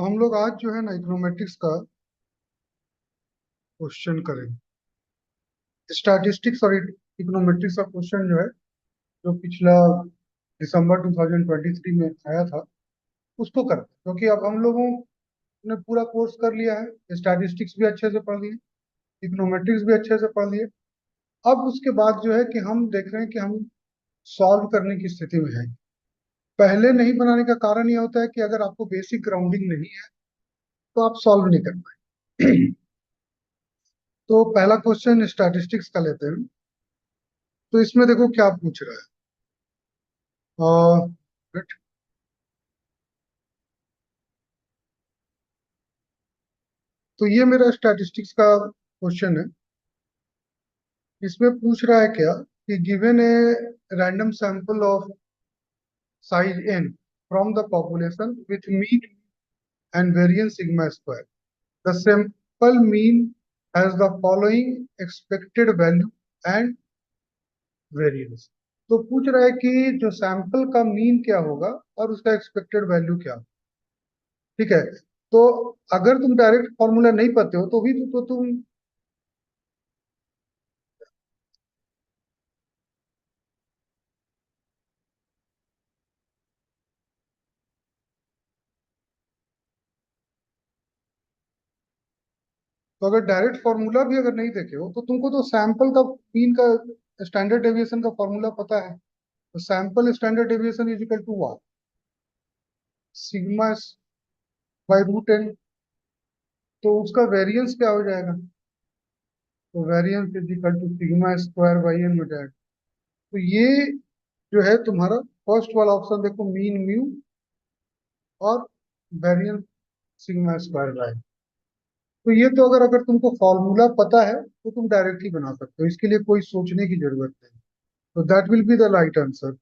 तो हम लोग आज जो है ना इकोनोमेट्रिक्स का क्वेश्चन करेंगे। स्टैटिस्टिक्स और इकोनोमेट्रिक्स का क्वेश्चन जो है, जो पिछला दिसंबर 2023 में आया था, उसको करते हैं। क्योंकि अब हम लोगों ने पूरा कोर्स कर लिया है, स्टैटिस्टिक्स भी अच्छे से पढ़ लिए, इकोनोमेट्रिक्स भी अच्छे से पढ़ लिए। अब उसके बाद जो है कि हम देख रहे हैं कि हम सॉल्व करने की स्थिति में है। पहले नहीं बनाने का कारण यह होता है कि अगर आपको बेसिक ग्राउंडिंग नहीं है तो आप सॉल्व नहीं कर पाए। तो पहला क्वेश्चन स्टैटिस्टिक्स का लेते हैं। तो इसमें देखो क्या पूछ रहा है। अ, तो ये मेरा स्टैटिस्टिक्स का क्वेश्चन है। इसमें पूछ रहा है क्या कि given a random sample of size n from the population with mean and variance sigma square, the sample mean has the following expected value and variance. तो पूछ रहा है कि जो सैंपल का मीन क्या होगा और उसका एक्सपेक्टेड वैल्यू क्या होगा। ठीक है। तो अगर तुम डायरेक्ट फॉर्मूला नहीं पते हो तो भी तो तुम, तो अगर डायरेक्ट फॉर्मूला भी अगर नहीं देखे हो तो तुमको तो सैंपल का मीन का स्टैंडर्ड डेविएशन का फॉर्मूला पता है। तो sample standard deviation is equal to what, sigma by root N. तो उसका वेरिएंस क्या हो जाएगा, तो variance is equal to sigma square by N बटा। तो ये जो है तुम्हारा फर्स्ट वाला ऑप्शन देखो, मीन म्यू और वेरिएंस सिग्मा स्क्वायर बाई। तो ये तो अगर अगर तुमको फॉर्मूला पता है तो तुम डायरेक्टली बना सकते हो, इसके लिए कोई सोचने की जरूरत नहीं। तो that will be the right answer.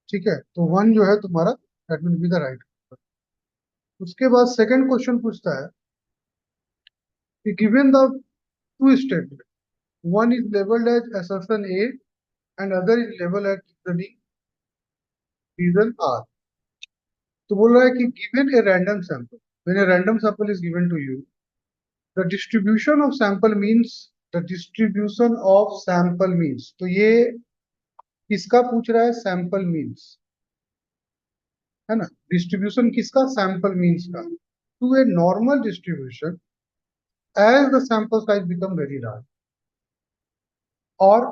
ठीक है, तो वन जो है तुम्हारा, that will be the right. उसके बाद सेकंड क्वेश्चन पूछता है कि given the two statement, one is labeled as assertion A and other is labeled as reasoning reason R. तो बोल रहा है कि given a random sample, when a random sample is given to you, the distribution of sample means, the distribution of sample means, तो ये किसका पूछ रहा है, सैंपल मीन्स, है ना। डिस्ट्रीब्यूशन किसका, सैंपल मीन्स का, to a normal distribution as the sample size become very large. और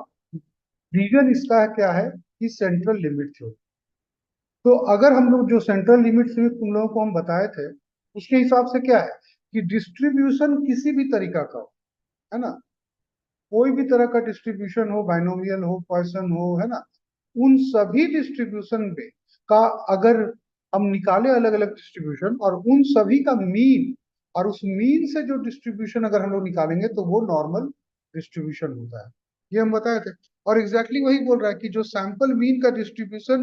रीजन इसका है क्या है कि सेंट्रल लिमिट थ्योरी। तो अगर हम लोग जो सेंट्रल लिमिट थ्योरी तुम लोगों को हम बताए थे, उसके हिसाब से क्या है कि डिस्ट्रीब्यूशन किसी भी तरीका का हो, है ना, कोई भी तरह का डिस्ट्रीब्यूशन हो, बाइनोमियल हो, पॉइसन हो, है ना, उन सभी डिस्ट्रीब्यूशन में का अगर हम निकाले अलग अलग डिस्ट्रीब्यूशन और उन सभी का मीन, और उस मीन से जो डिस्ट्रीब्यूशन अगर हम लोग निकालेंगे तो वो नॉर्मल डिस्ट्रीब्यूशन होता है। ये हम बताए थे। और एग्जैक्टली वही बोल रहा है कि जो सैंपल मीन का डिस्ट्रीब्यूशन,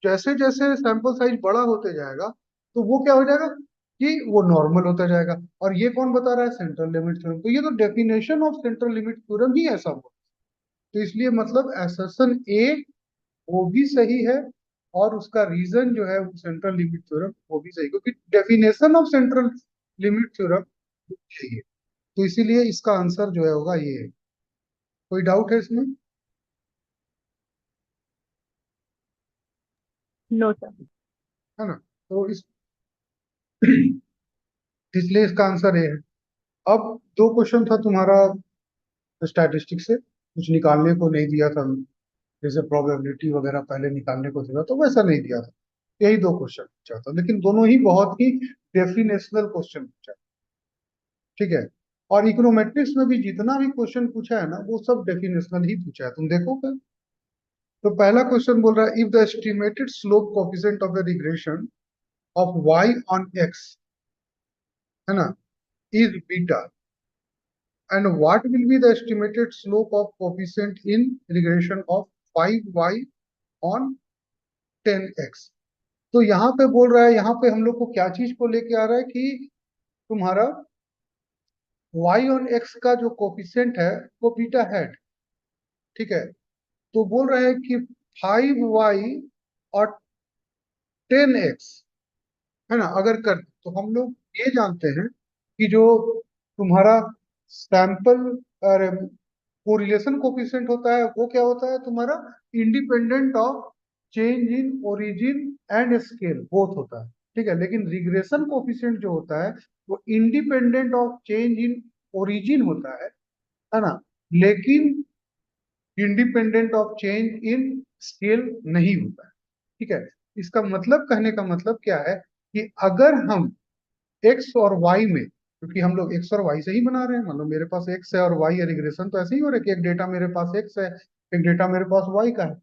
जैसे जैसे सैंपल साइज बड़ा होते जाएगा तो वो क्या हो जाएगा कि वो नॉर्मल होता जाएगा। और ये कौन बता रहा है, सेंट्रल लिमिट थ्योरम। तो ये तो definition of central limit theorem ही ऐसा हो। तो इसलिए मतलब असर्शन ए वो भी सही है, और उसका रीजन जो है सेंट्रल लिमिट थ्योरम वो भी सही, क्योंकि definition of central limit theorem यही है। तो इसीलिए इसका आंसर जो है होगा ये है। कोई डाउट है इसमें? No sir. है ना। तो इस इसलिए इसका आंसर ये है। अब दो क्वेश्चन था तुम्हारा स्टैटिस्टिक्स से, कुछ निकालने को नहीं दिया था, जैसे प्रोबेबिलिटी वगैरह पहले निकालने को दिया तो वैसा नहीं दिया था। यही दो क्वेश्चन पूछा था, लेकिन दोनों ही बहुत ही डेफिनेशनल क्वेश्चन पूछा। ठीक है। और इकोनोमेट्रिक्स में भी जितना भी क्वेश्चन पूछा है ना वो सब डेफिनेशनल ही पूछा है, तुम देखो फिर। तो पहला क्वेश्चन बोल रहा है, if the estimated slope coefficient of the regression of y on x, है ना, is beta, and what will be the estimated slope of coefficient in regression of 5y on 10x। तो यहाँ पे बोल रहा है, यहाँ पे हम लोग को क्या चीज को लेके आ रहा है कि तुम्हारा y ऑन x का जो कोफिशिएंट है वो बीटा है। ठीक है। तो बोल रहे हैं कि 5y और 10x, है ना, अगर कर, तो हम लोग ये जानते हैं कि जो तुम्हारा सैंपल कोरिलेशन कोफिशिएंट होता है वो क्या होता है तुम्हारा, independent of change in origin and scale both होता है, ठीक है। लेकिन रिग्रेशन कोफिशिएंट जो होता है वो independent of change in origin होता है ना, लेकिन independent of change in scale नहीं होता है, ठीक है। इसका मतलब, कहने का मतलब क्या है कि अगर हम एक्स और वाई में, क्योंकि हम लोग एक्स और वाई से ही बना रहे हैं, मान लो मेरे पास एक्स है और वाई है, रिग्रेशन तो ऐसे ही हो रहा है कि एक डेटा मेरे पास एक्स है, एक डेटा मेरे पास वाई का है।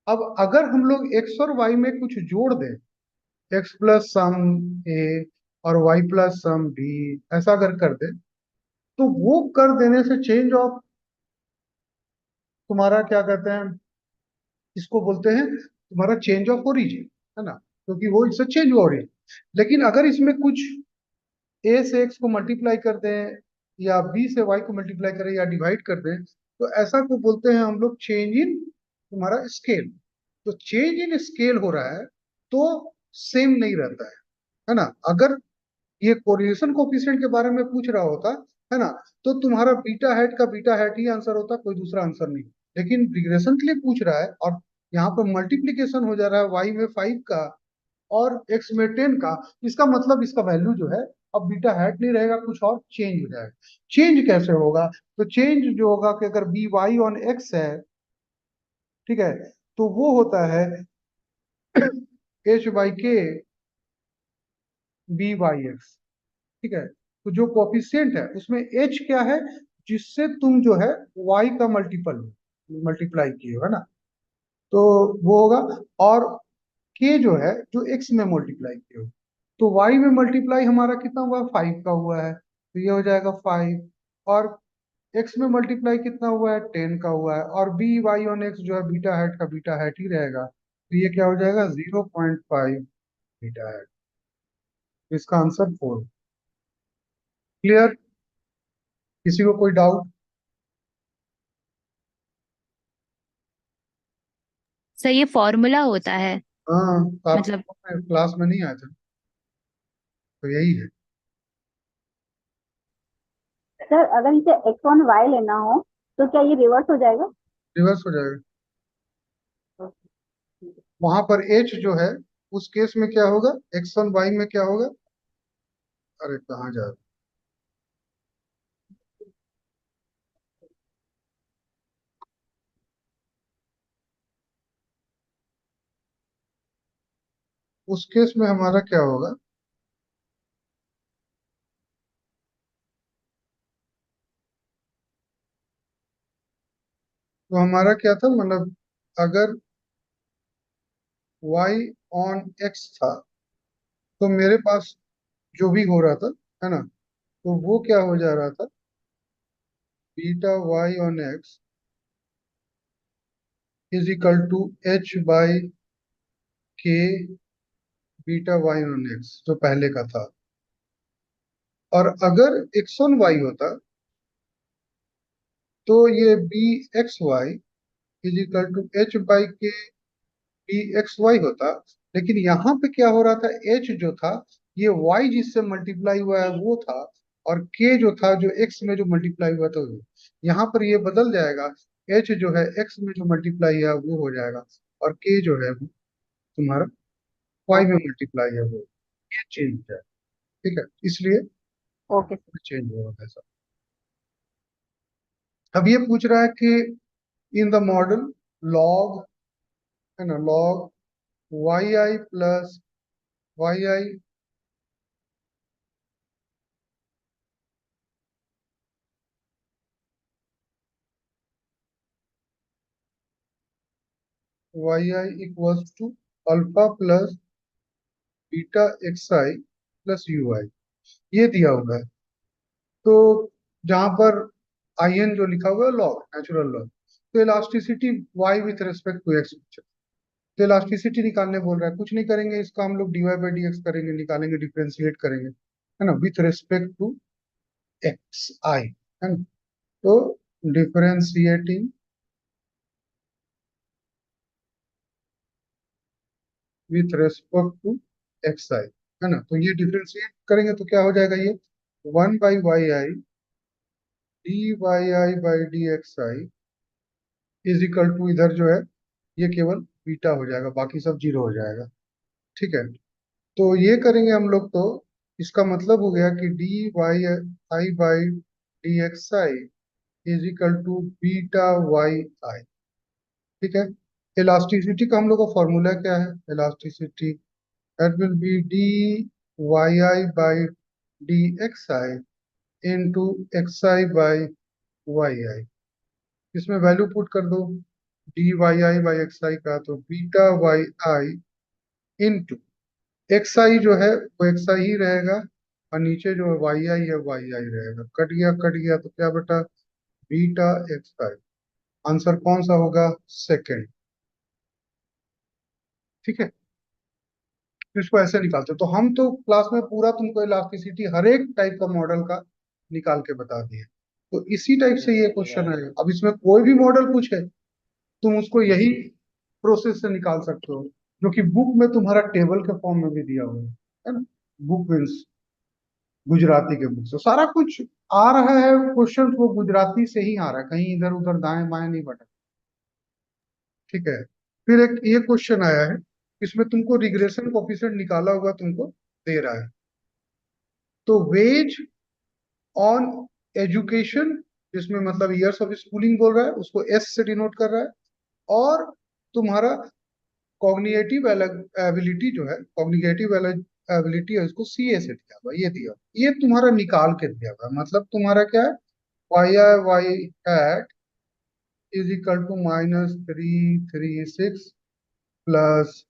अब अगर हम लोग एक्स और वाई में कुछ जोड़ दें, एक्स प्लस सम ए और वाई प्लस सम बी, ऐसा अगर कर दें, तो वो कर देने से चेंज ऑफ तुम्हारा क्या कहते हैं, इसको बोलते हैं तुम्हारा चेंज ऑफ ओरिजिन, है ना, क्योंकि वो इससे चेंज हुआ ओरिजिन। लेकिन अगर इसमें कुछ ए से एक्स को मल्टीप्लाई कर दें या बी से वाई को मल्टीप्लाई करें या डिवाइड कर दें, तो ऐसा को बोलते हैं हम लोग चेंज इन तुम्हारा स्केल। तो चेंज इन स्केल हो रहा है तो सेम नहीं रहता है ना। अगर ये कोरिलेशन कोफिशिएंट के बारे में पूछ रहा होता, है ना, तो तुम्हारा बीटा हैट का बीटा हैट ही आंसर होता, कोई दूसरा आंसर नहीं। लेकिन रिग्रेशन के लिए पूछ रहा है और यहाँ पर मल्टीप्लीकेशन हो जा रहा है वाई में 5 का और एक्स में 10 का, इसका मतलब इसका वैल्यू जो है अब बीटा हैट नहीं रहेगा, कुछ और चेंज हो जाएगा। चेंज कैसे होगा, तो चेंज जो होगा कि अगर बी वाई ऑन एक्स है, ठीक है, तो वो होता है H by K B Y x, ठीक है। तो जो कोफिशिएंट है उसमें एच क्या है, जिससे तुम जो है वाई का मल्टीपल मल्टीप्लाई किए हो, है ना, तो वो होगा। और के जो है जो एक्स में मल्टीप्लाई किए हो, तो वाई में मल्टीप्लाई हमारा कितना हुआ है, 5 का हुआ है, तो ये हो जाएगा 5। और एक्स में मल्टीप्लाई कितना हुआ है, 10 का हुआ है, और बी वाई ऑन एक्स जो है बीटा हैट का बीटा हैट ही रहेगा, तो ये क्या हो जाएगा 0.5 बीटा हैट। तो इसका आंसर 4। क्लियर, किसी को कोई डाउट? सर ये फॉर्मूला होता है? हाँ, तो आप मतलब क्लास में नहीं आए थे, तो यही है। सर अगर इसे एक्स ऑन वाई लेना हो तो क्या ये रिवर्स हो जाएगा? रिवर्स हो जाएगा। वहां पर एच जो है उस केस में क्या होगा, एक्स वन वाई में क्या होगा, अरे कहाँ जा रहे हो? उस केस में हमारा क्या होगा, तो हमारा क्या था, मतलब अगर वाई ऑन एक्स था तो मेरे पास जो भी हो रहा था, है ना, तो वो क्या हो जा रहा था, beta Y on X is equal to H by K beta Y on X जो पहले का था। और अगर एक्स ऑन वाई होता तो ये B X Y is equal to H by K B X Y होता। लेकिन यहाँ पे क्या हो रहा था, एच जो था ये वाई जिससे मल्टीप्लाई हुआ है वो था, और के जो था जो एक्स में जो मल्टीप्लाई हुआ था वो। यहाँ पर ये बदल जाएगा, एच जो है एक्स में जो मल्टीप्लाई है वो हो जाएगा, और के जो है वो तुम्हारा वाई में मल्टीप्लाई है वो, ये चेंज है, ठीक है, इसलिए ओके। चेंज होगा ऐसा। अब ये पूछ रहा है कि इन द मॉडल लॉग, है ना, log y i plus y I y i equals to alpha plus beta x i plus u i, ये दिया हुआ है। तो जहां पर आई एन जो लिखा हुआ है लॉग, नेचुरल लॉग, तो elasticity Y with respect to X, तो इलास्टिसिटी निकालने बोल रहा है, कुछ नहीं करेंगे इसका, हम लोग डीवाई बाई डी एक्स करेंगे, निकालेंगे, डिफ्रेंशिएट करेंगे, है ना, with respect to x i, है ना। तो differentiating with respect to x i, है ना। तो ये डिफ्रेंशिएट करेंगे तो क्या हो जाएगा, ये 1/yi dy by D x I is equal to, इधर जो है ये केवल बीटा हो जाएगा, बाकी सब जीरो हो जाएगा। ठीक है, तो ये करेंगे हम लोग तो इसका मतलब हो गया कि d y i by D x I is equal to beta y i. ठीक है, इलास्टिसिटी का हम लोग का फॉर्मूला क्या है, elasticity that will be d y i by D x i into x i by y i. इसमें value put कर दो, d y i by x i का, तो beta y i into x i जो है वो x आई ही रहेगा, और नीचे जो वाई आई है वाई आई रहेगा। कट गया तो क्या बेटा, बीटा एक्स आई। आंसर कौन सा होगा, सेकंड। ठीक है, तो इसको ऐसे निकालते हैं। तो हम तो क्लास में पूरा तुमको इलास्टिसिटी हर एक टाइप का मॉडल का निकाल के बता दिए। तो इसी टाइप से ये क्वेश्चन है, अब इसमें कोई भी मॉडल पूछे तुम उसको यही प्रोसेस से निकाल सकते हो, जो कि बुक में तुम्हारा टेबल के फॉर्म में भी दिया हुआ है ना। बुक मीन्स गुजराती के बुक से सारा कुछ आ रहा है, क्वेश्चन वो गुजराती से ही आ रहा है, कहीं इधर उधर दाएं बाएं नहीं भटक। ठीक है, फिर एक ये क्वेश्चन आया है, इसमें तुमको रिग्रेशन कोफिशिएंट निकाला हुआ तुमको दे रहा है। तो वेज ऑन एजुकेशन, जिसमें मतलब ईयर्स ऑफ स्कूलिंग बोल रहा है, उसको एस से डिनोट कर रहा है। और तुम्हारा कॉग्निटिव एबिलिटी जो है, कॉग्निटिव एबिलिटी है, उसको सी ए से दिया हुआ, ये दिया हुआ। ये तुम्हारा निकाल के दिया हुआ है। मतलब तुम्हारा क्या है, Y I Y hat is equal to -336 plus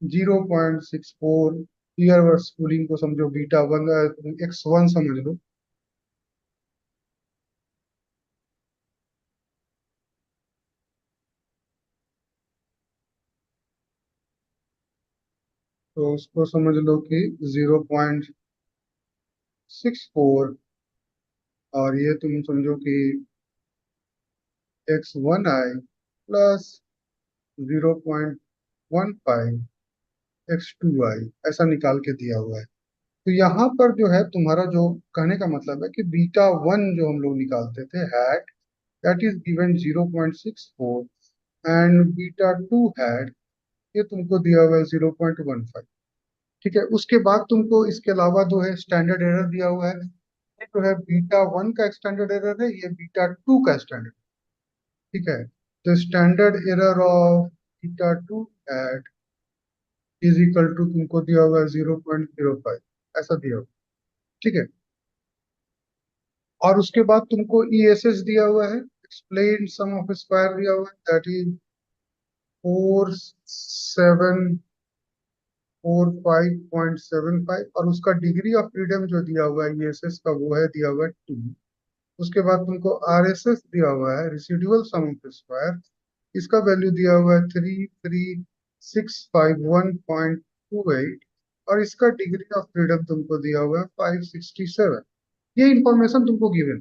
0.64। Year वर्स स्कूलिंग को समझो बीटा वन, x1 समझ लो। तो उसको समझ लो कि 0.64, और ये तुम समझो कि x1i प्लस 0.15 x2i, ऐसा निकाल के दिया हुआ है। तो यहाँ पर जो है तुम्हारा जो कहने का मतलब है कि बीटा वन जो हम लोग निकालते थे hat, that is given 0.64, and beta two hat, ये तुमको दिया हुआ है 0.15। ठीक है, उसके बाद तुमको इसके अलावा जो है स्टैंडर्ड एरर दिया हुआ है। ये जो है बीटा वन का स्टैंडर्ड एरर है, ये बीटा टू का स्टैंडर्ड। ठीक है, तो standard error of beta two hat is equal to तुमको दिया हुआ है 0.05, ऐसा दिया हुआ। ठीक है, और उसके बाद तुमको ई एस एस दिया हुआ है, एक्सप्लेन सम ऑफ स्क्वायर दिया हुआ है, दैट इज 4745.75, और उसका डिग्री ऑफ फ्रीडम जो दिया हुआ है ईएसएस का, वो है दिया हुआ है 2। उसके बाद तुमको आरएसएस दिया हुआ है, रेसिडुअल सम ऑफ स्क्वायर, इसका वैल्यू दिया हुआ है 33651.28, और इसका डिग्री ऑफ फ्रीडम तुमको दिया हुआ है 567। ये इंफॉर्मेशन तुमको गिवन।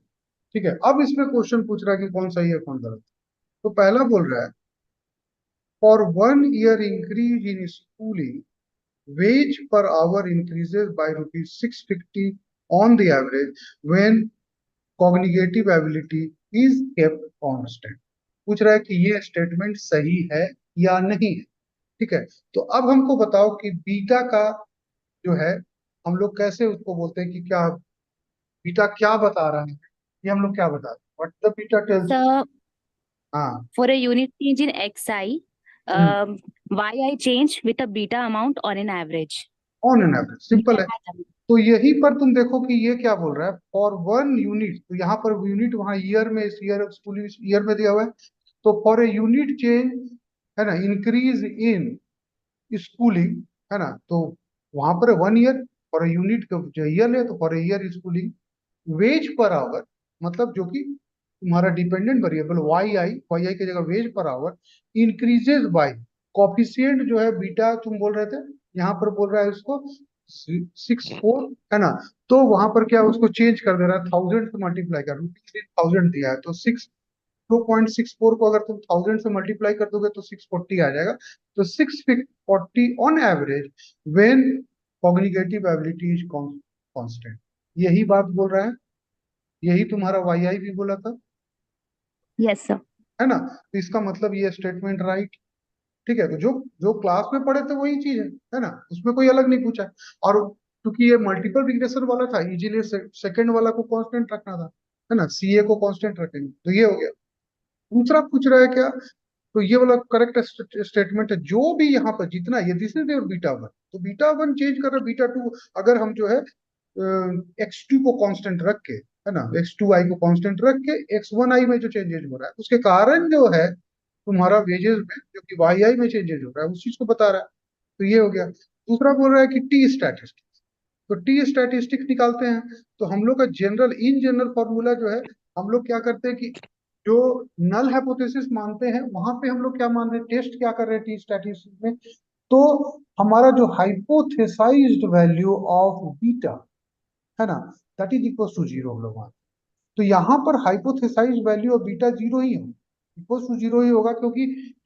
ठीक है, अब इसमें क्वेश्चन पूछ रहा है कि कौन सही है कौन गलत। तो पहला बोल रहा है, for 1 year increase in schooling wage per hour increases by rupees 650 on the average when cognitive ability is kept constant। पूछ रहा है कि ये स्टेटमेंट सही है या नहीं है। ठीक है, तो अब हमको बताओ कि बीटा का जो है, हम लोग कैसे उसको बोलते हैं कि क्या बीटा क्या बता रहा है, ये हम लोग क्या बता रहे हैं, what the beta tells. So हाँ, for a unit change in xi, yi change with a beta amount on an average. On an average, Beta simple है। has a- तो यहीं पर तुम देखो कि ये क्या बोल रहा है, फॉर 1 यूनिट, तो यहाँ पर यूनिट वहां ईयर में, इस ईयर स्कूल ईयर में दिया हुआ है। तो फॉर ए यूनिट चेंज, है ना, इंक्रीज इन स्कूलिंग, है ना, तो वहां पर 1 ईयर, फॉर ए यूनिट जो ईयर है, तो for a year schooling, wage per hour, मतलब जो कि तुम्हारा डिपेंडेंट वेरिएबल वाई आई की जगह veg per our increases by coefficient जो है बीटा, तुम बोल रहे थे, यहाँ पर बोल रहा है उसको 64, है ना। तो वहां पर क्या उसको चेंज कर दे रहा है, 1000 से मल्टीप्लाई कर, ₹1000 दिया है तो 0.64 को अगर तुम 1000 से मल्टीप्लाई कर दोगे तो 640 आ जाएगा। तो 640 on average when cognitive ability is constant, यही बात बोल रहा है, यही तुम्हारा वाई आई भी बोला था, Yes, sir. है ना। तो इसका मतलब ये स्टेटमेंट राइट। ठीक है, तो जो जो क्लास में पढ़े थे वही चीज है ना, उसमें कोई अलग नहीं पूछा है। और क्योंकि ये मल्टीपल रिग्रेशन वाला था, इजीली सेकंड वाला को कांस्टेंट रखना था, है ना, सीए को कांस्टेंट रखेंगे, तो ये हो गया। दूसरा पूछ रहा है क्या, तो ये वाला करेक्ट स्टेटमेंट है, जो भी यहाँ पर जितना, ये this is your beta one, तो बीटा वन चेंज कर रहा है, बीटा टू अगर हम जो है एक्स टू को कांस्टेंट रख के, है ना, एक्स टू आई को कांस्टेंट रख के एक्स वन आई में जो चेंजेस हो रहा है उसके कारण जो है तुम्हारा वेजेस में जो कि वाई आई में चेंजेस हो रहा है उस चीज को बता रहा है। तो ये हो गया। दूसरा बोल रहा है कि टी स्टैटिस्टिक्स, तो टी स्टैटिस्टिक्स निकालते हैं। तो हम लोग का जनरल इन जनरल फॉर्मूला जो है, हम लोग क्या करते हैं कि जो नल हाइपोथेसिस मानते हैं वहां पे हम लोग क्या मान रहे हैं, टेस्ट क्या कर रहे हैं टी स्टैटिस्टिक्स में, तो हमारा जो हाइपोथेसाइज्ड वैल्यू ऑफ बीटा, है ना, that is equal to zero हम लोग मान। तो यहाँ पर hypothesize value of beta zero ही होगा, इक्वल टू जीरो ही होगा, क्योंकि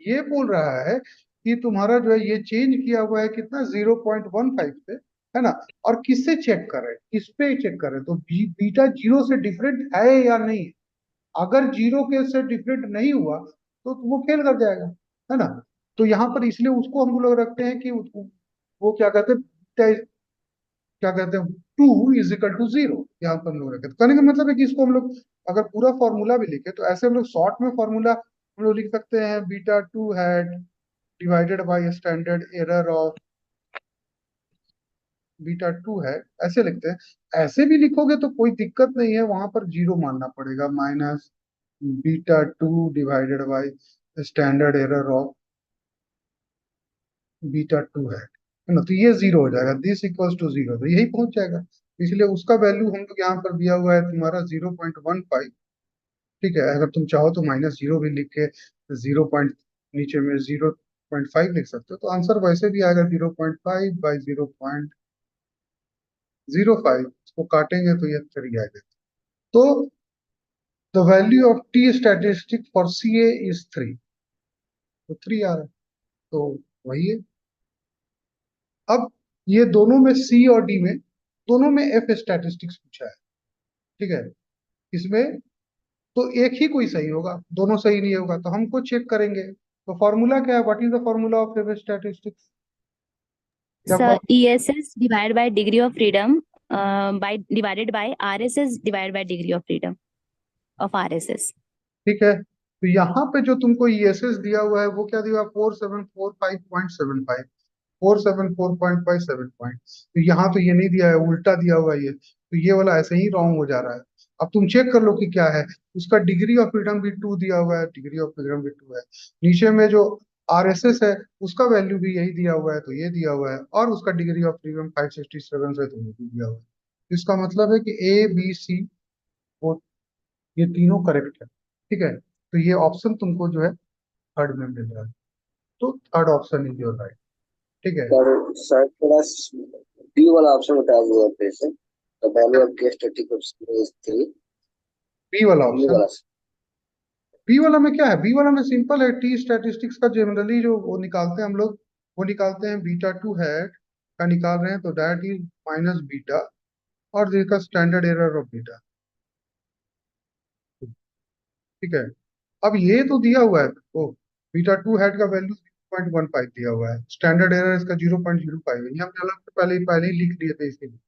ये बोल रहा है कि तुम्हारा जो है ये चेंज किया हुआ है कितना 0.15 से, है ना। और किससे चेक कर रहे हैं, किस पे चेक कर रहे हैं, तो बीटा जीरो से डिफरेंट है या नहीं। अगर जीरो के से डिफरेंट नहीं हुआ तो वो फेल कर जाएगा, है ना। तो यहाँ पर इसलिए उसको हम लोग रखते हैं कि वो क्या कहते हैं, क्या कहते हैं, two is equal to zero, यहाँ पर हम लोग रखे। तो कहने का मतलब है कि इसको हम लोग अगर पूरा फॉर्मूला भी लिखे तो ऐसे हम लोग शॉर्ट में फॉर्मूला हम लोग लिख सकते हैं, beta two hat divided by standard error of beta to है, ऐसे लिखते हैं। ऐसे भी लिखोगे तो कोई दिक्कत नहीं है, वहां पर जीरो मानना पड़ेगा, minus beta two divided by standard error of beta to है ना। तो ये जीरो हो जाएगा, दिस इक्वल्स टू जीरो, तो यही पहुंच जाएगा। इसलिए उसका वैल्यू हम लोग यहाँ पर दिया हुआ है तुम्हारा 0.15। ठीक है, अगर तुम चाहो तो माइनस जीरो भी लिख के जीरो पॉइंट नीचे में 0.5 लिख सकते हो, तो आंसर वैसे भी आएगा 0.5 बाई 0.05, इसको काटेंगे तो ये 3 आएगा। तो the value of T statistic for C A is 3, तो 3 आ रहा है, तो वही है। अब ये दोनों में सी और डी में दोनों में एफ स्टैटिस्टिक्स पूछा है। ठीक है, इसमें तो एक ही कोई सही होगा, दोनों सही नहीं होगा, तो हमको चेक करेंगे। तो फॉर्मूला क्या है, what is the formula of F statistics, क्या Sir, formula. ESS divided by degree of freedom by divided by RSS divided by degree of freedom of RSS. ठीक है, तो यहाँ पे जो तुमको ईएसएस दिया हुआ है वो क्या दिया हुआ है, 4745.75, 474.57 पॉइंट। तो यहाँ तो ये नहीं दिया है, उल्टा दिया हुआ है ये, तो ये वाला ऐसे ही रॉन्ग हो जा रहा है। अब तुम चेक कर लो कि क्या है, उसका डिग्री ऑफ फ्रीडम भी 2 दिया हुआ है, डिग्री ऑफ फ्रीडम भी 2 है। नीचे में जो आरएसएस है उसका वैल्यू भी यही दिया हुआ है, तो ये दिया हुआ है, और उसका डिग्री ऑफ फ्रीडम 567 से, तो ये भी दिया हुआ है। इसका मतलब है कि ए बी सी वो ये तीनों करेक्ट है। ठीक है, तो ये ऑप्शन तुमको जो है थर्ड में मिल रहा है, तो third option is you're right. ठीक है, सर सर थोड़ा बी वाला ऑप्शन बता दीजिए फिर से। The value of T static of is 3, B वाला बी ऑप्शन। वाला। बी वाला में क्या है, बी वाला में सिंपल है, टी स्टैटिस्टिक्स का जनरली जो वो निकालते हैं हम लोग, वो निकालते हैं बीटा टू हैट का निकाल रहे हैं, तो दैट इज माइनस बीटा और जिसका स्टैंडर्ड एरर ऑफ बीटा। ठीक है, अब ये तो दिया हुआ है वो, बीटा टू हैट का वैल्यू 0.15 दिया हुआ है, स्टैंडर्ड एरर इसका 0.05 है, ये हमने अलग से पहले ही लिख लिए थे इसीलिए।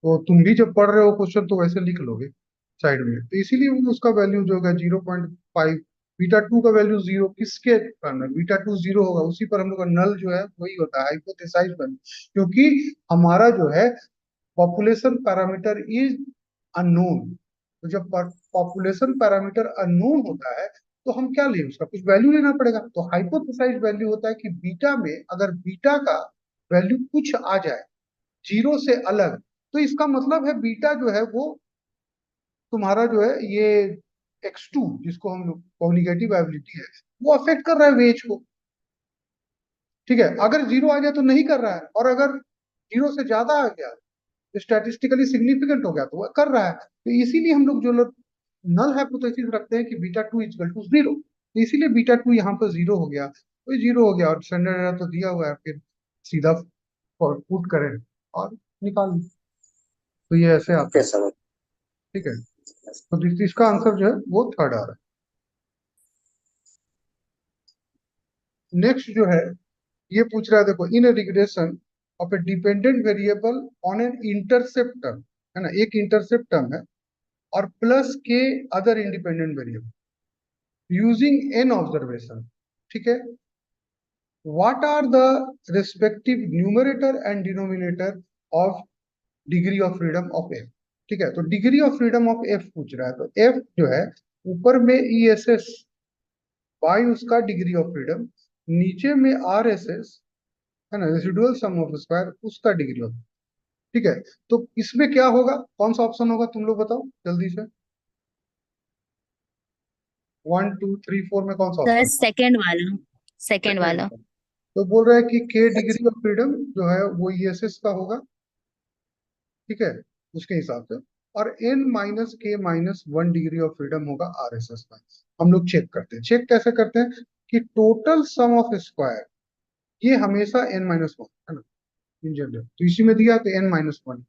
तो तुम भी जब पढ़ रहे हो क्वेश्चन तो वैसे लिख लोगे साइड में, तो इसीलिए वो उसका वैल्यू जो होगा 0.5। बीटा टू का वैल्यू जीरो किसके कारण, बीटा टू जीरो होगा उसी पर हम लोग का नल जो है वही होता है, हाइपोथेसाइज वैल्यू, क्योंकि हमारा जो है पॉपुलेशन पैरामीटर इज अननोन। तो जब पॉपुलेशन पैरामीटर अननोन होता है तो हम क्या लें, उसका कुछ वैल्यू लेना पड़ेगा। तो हाइपोथेसाइज वैल्यू होता है कि बीटा में अगर बीटा का वैल्यू कुछ आ जाए जीरो से अलग, तो इसका मतलब है बीटा जो है वो तुम्हारा जो है ये एक्स टू जिसको हम लोग कॉग्निटिव एबिलिटी है वो अफेक्ट कर रहा है वेज को। ठीक है, अगर जीरो आ गया तो नहीं कर रहा है, और अगर जीरो से ज्यादा आ गया, स्टैटिस्टिकली सिग्निफिकेंट हो गया, तो वो कर रहा है। तो इसीलिए हम लोग जो लोग नल हाइपोथेसिस रखते हैं कि beta two equal to zero, तो इसीलिए बीटा टू यहाँ पर जीरो हो गया, तो जीरो हो गया और स्टैंडर्ड एरर तो दिया हुआ है, फिर सीधा पुट करें और निकाल लें। तो ये ऐसे आता Okay, है। sir. ठीक है, तो इसका आंसर जो है वो थर्ड आ रहा है। नेक्स्ट जो है ये पूछ रहा है, देखो, in regression of a dependent variable on an intercept term, है ना, एक इंटरसेप्ट टर्म है और plus k other independent variable using n observation, ठीक है, what are the respective numerator and denominator of degree of freedom of F. ठीक है, तो degree of freedom of F पूछ रहा है, तो एफ जो है ऊपर में ई एस एस बाई उसका डिग्री ऑफ फ्रीडम, नीचे में आर एस एस, है ना, रेसिडुअल सम ऑफ स्क्वायर उसका डिग्री ऑफ। ठीक है, तो इसमें क्या होगा, कौन सा ऑप्शन होगा, तुम लोग बताओ जल्दी से, 1 2 3 4 में कौन सा सर ऑप्शन? सेकंड वाला, सेकंड वाला। तो बोल रहा है कि के डिग्री ऑफ फ्रीडम जो है वो ईएसएस का होगा, ठीक है, उसके हिसाब से, और n माइनस के माइनस 1 डिग्री ऑफ फ्रीडम होगा आरएसएस का। हम लोग चेक करते हैं, चेक कैसे करते हैं कि टोटल सम ऑफ स्क्वायर ये हमेशा n-1 है ना, इन जनरल, तो इसी में दिया तो n-1,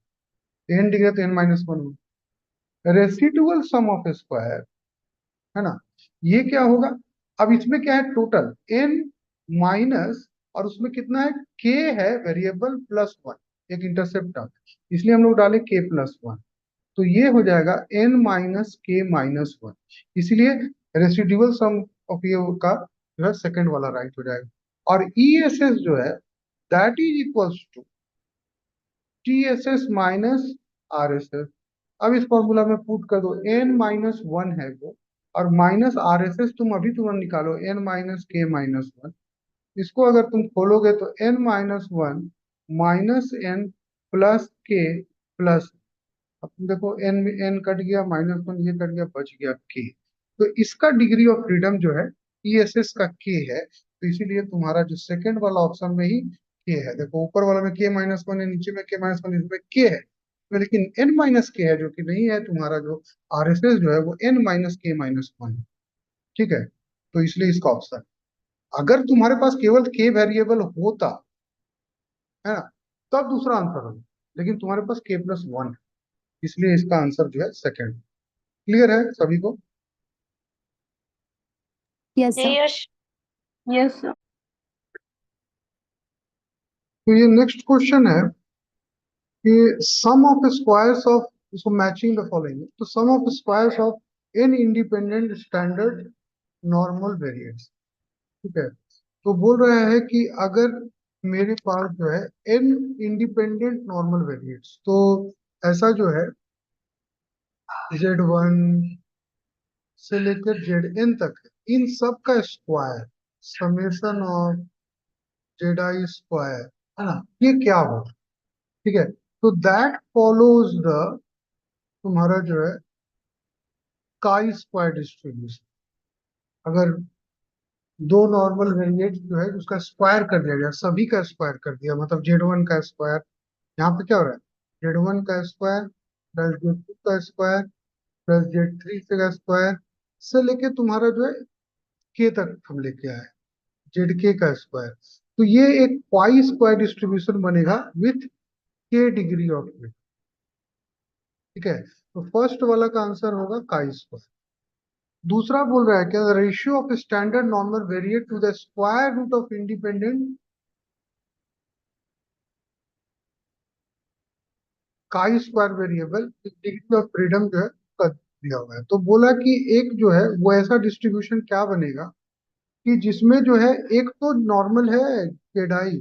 n दिया तो n-1 होगा। रेसिडुअल सम ऑफ स्क्वायर, है ना, ये क्या होगा, अब इसमें क्या है, टोटल n माइनस, और उसमें कितना है, k है वेरिएबल प्लस 1, एक इंटरसेप्ट टर्म, इसलिए हम लोग डाले k+1, तो ये हो जाएगा n माइनस के माइनस 1, इसलिए रेसिडुअल सम ऑफ ये का जो है सेकंड वाला राइट हो जाएगा। और ई एस एस जो है that is equals to T S S minus R S S. अब इस फॉर्मूला में पुट कर दो, n-1 है वो, और माइनस आर एस एस तुम अभी तुरंत निकालो, n माइनस के माइनस 1, इसको अगर तुम खोलोगे तो n-1 माइनस n प्लस के प्लस, अब तुम देखो n n कट गया, -1 ये कट गया, बच गया k, तो इसका डिग्री ऑफ फ्रीडम जो है ईएसएस का k है, तो इसीलिए तुम्हारा जो सेकंड वाला ऑप्शन में ही k है। देखो ऊपर वाला में k-1 है, नीचे में k-1, इसमें k है, तो लेकिन n-k है जो कि नहीं है, तुम्हारा जो आरएसएस जो है वो n-k-1 है। ठीक है, तो इसलिए इसका ऑप्शन, अगर तुम्हारे पास केवल k वेरिएबल होता, है ना, तब दूसरा आंसर होगा, लेकिन तुम्हारे पास k+1 है, इसलिए इसका आंसर जो है सेकंड। क्लियर है सभी को? Yes sir. Yes yes sir. तो ये नेक्स्ट क्वेश्चन है कि सम ऑफ स्क्वायर्स ऑफ, इसको मैचिंग द फॉलोइंग, तो sum of squares of n independent standard normal variates. ठीक है, तो बोल रहा है कि अगर मेरे पास जो है एन इंडिपेंडेंट नॉर्मल वेरिएट्स, तो ऐसा जो है Z1 से लेकर Zn तक है, इन सब का square, summation of Zi square, है ना, ये क्या हो। ठीक है, तो दैट फॉलोज द, तुम्हारा जो है काई स्क्वायर डिस्ट्रीब्यूशन, अगर दो नॉर्मल वेरिएट जो है उसका स्क्वायर कर दिया गया, सभी का स्क्वायर कर दिया, मतलब Z1 का स्क्वायर, यहाँ पे क्या हो रहा है, Z1 का स्क्वायर प्लस Z2 का स्क्वायर प्लस Z3 का स्क्वायर से लेके तुम्हारा जो है के तक हम लेके आए, ZK का स्क्वायर, तो ये एक पाई स्क्वायर डिस्ट्रीब्यूशन बनेगा विथ के डिग्री ऑफ फ्रीडम। ठीक है, तो फर्स्ट वाला का आंसर होगा काई स्क्वायर। दूसरा बोल रहा है क्या, ratio of standard normal variate to the square root of independent chi square variable degree of freedom जो है कर दिया हुआ है। तो बोला कि एक जो है वो ऐसा डिस्ट्रीब्यूशन क्या बनेगा कि जिसमें जो है एक तो नॉर्मल है जेडाई,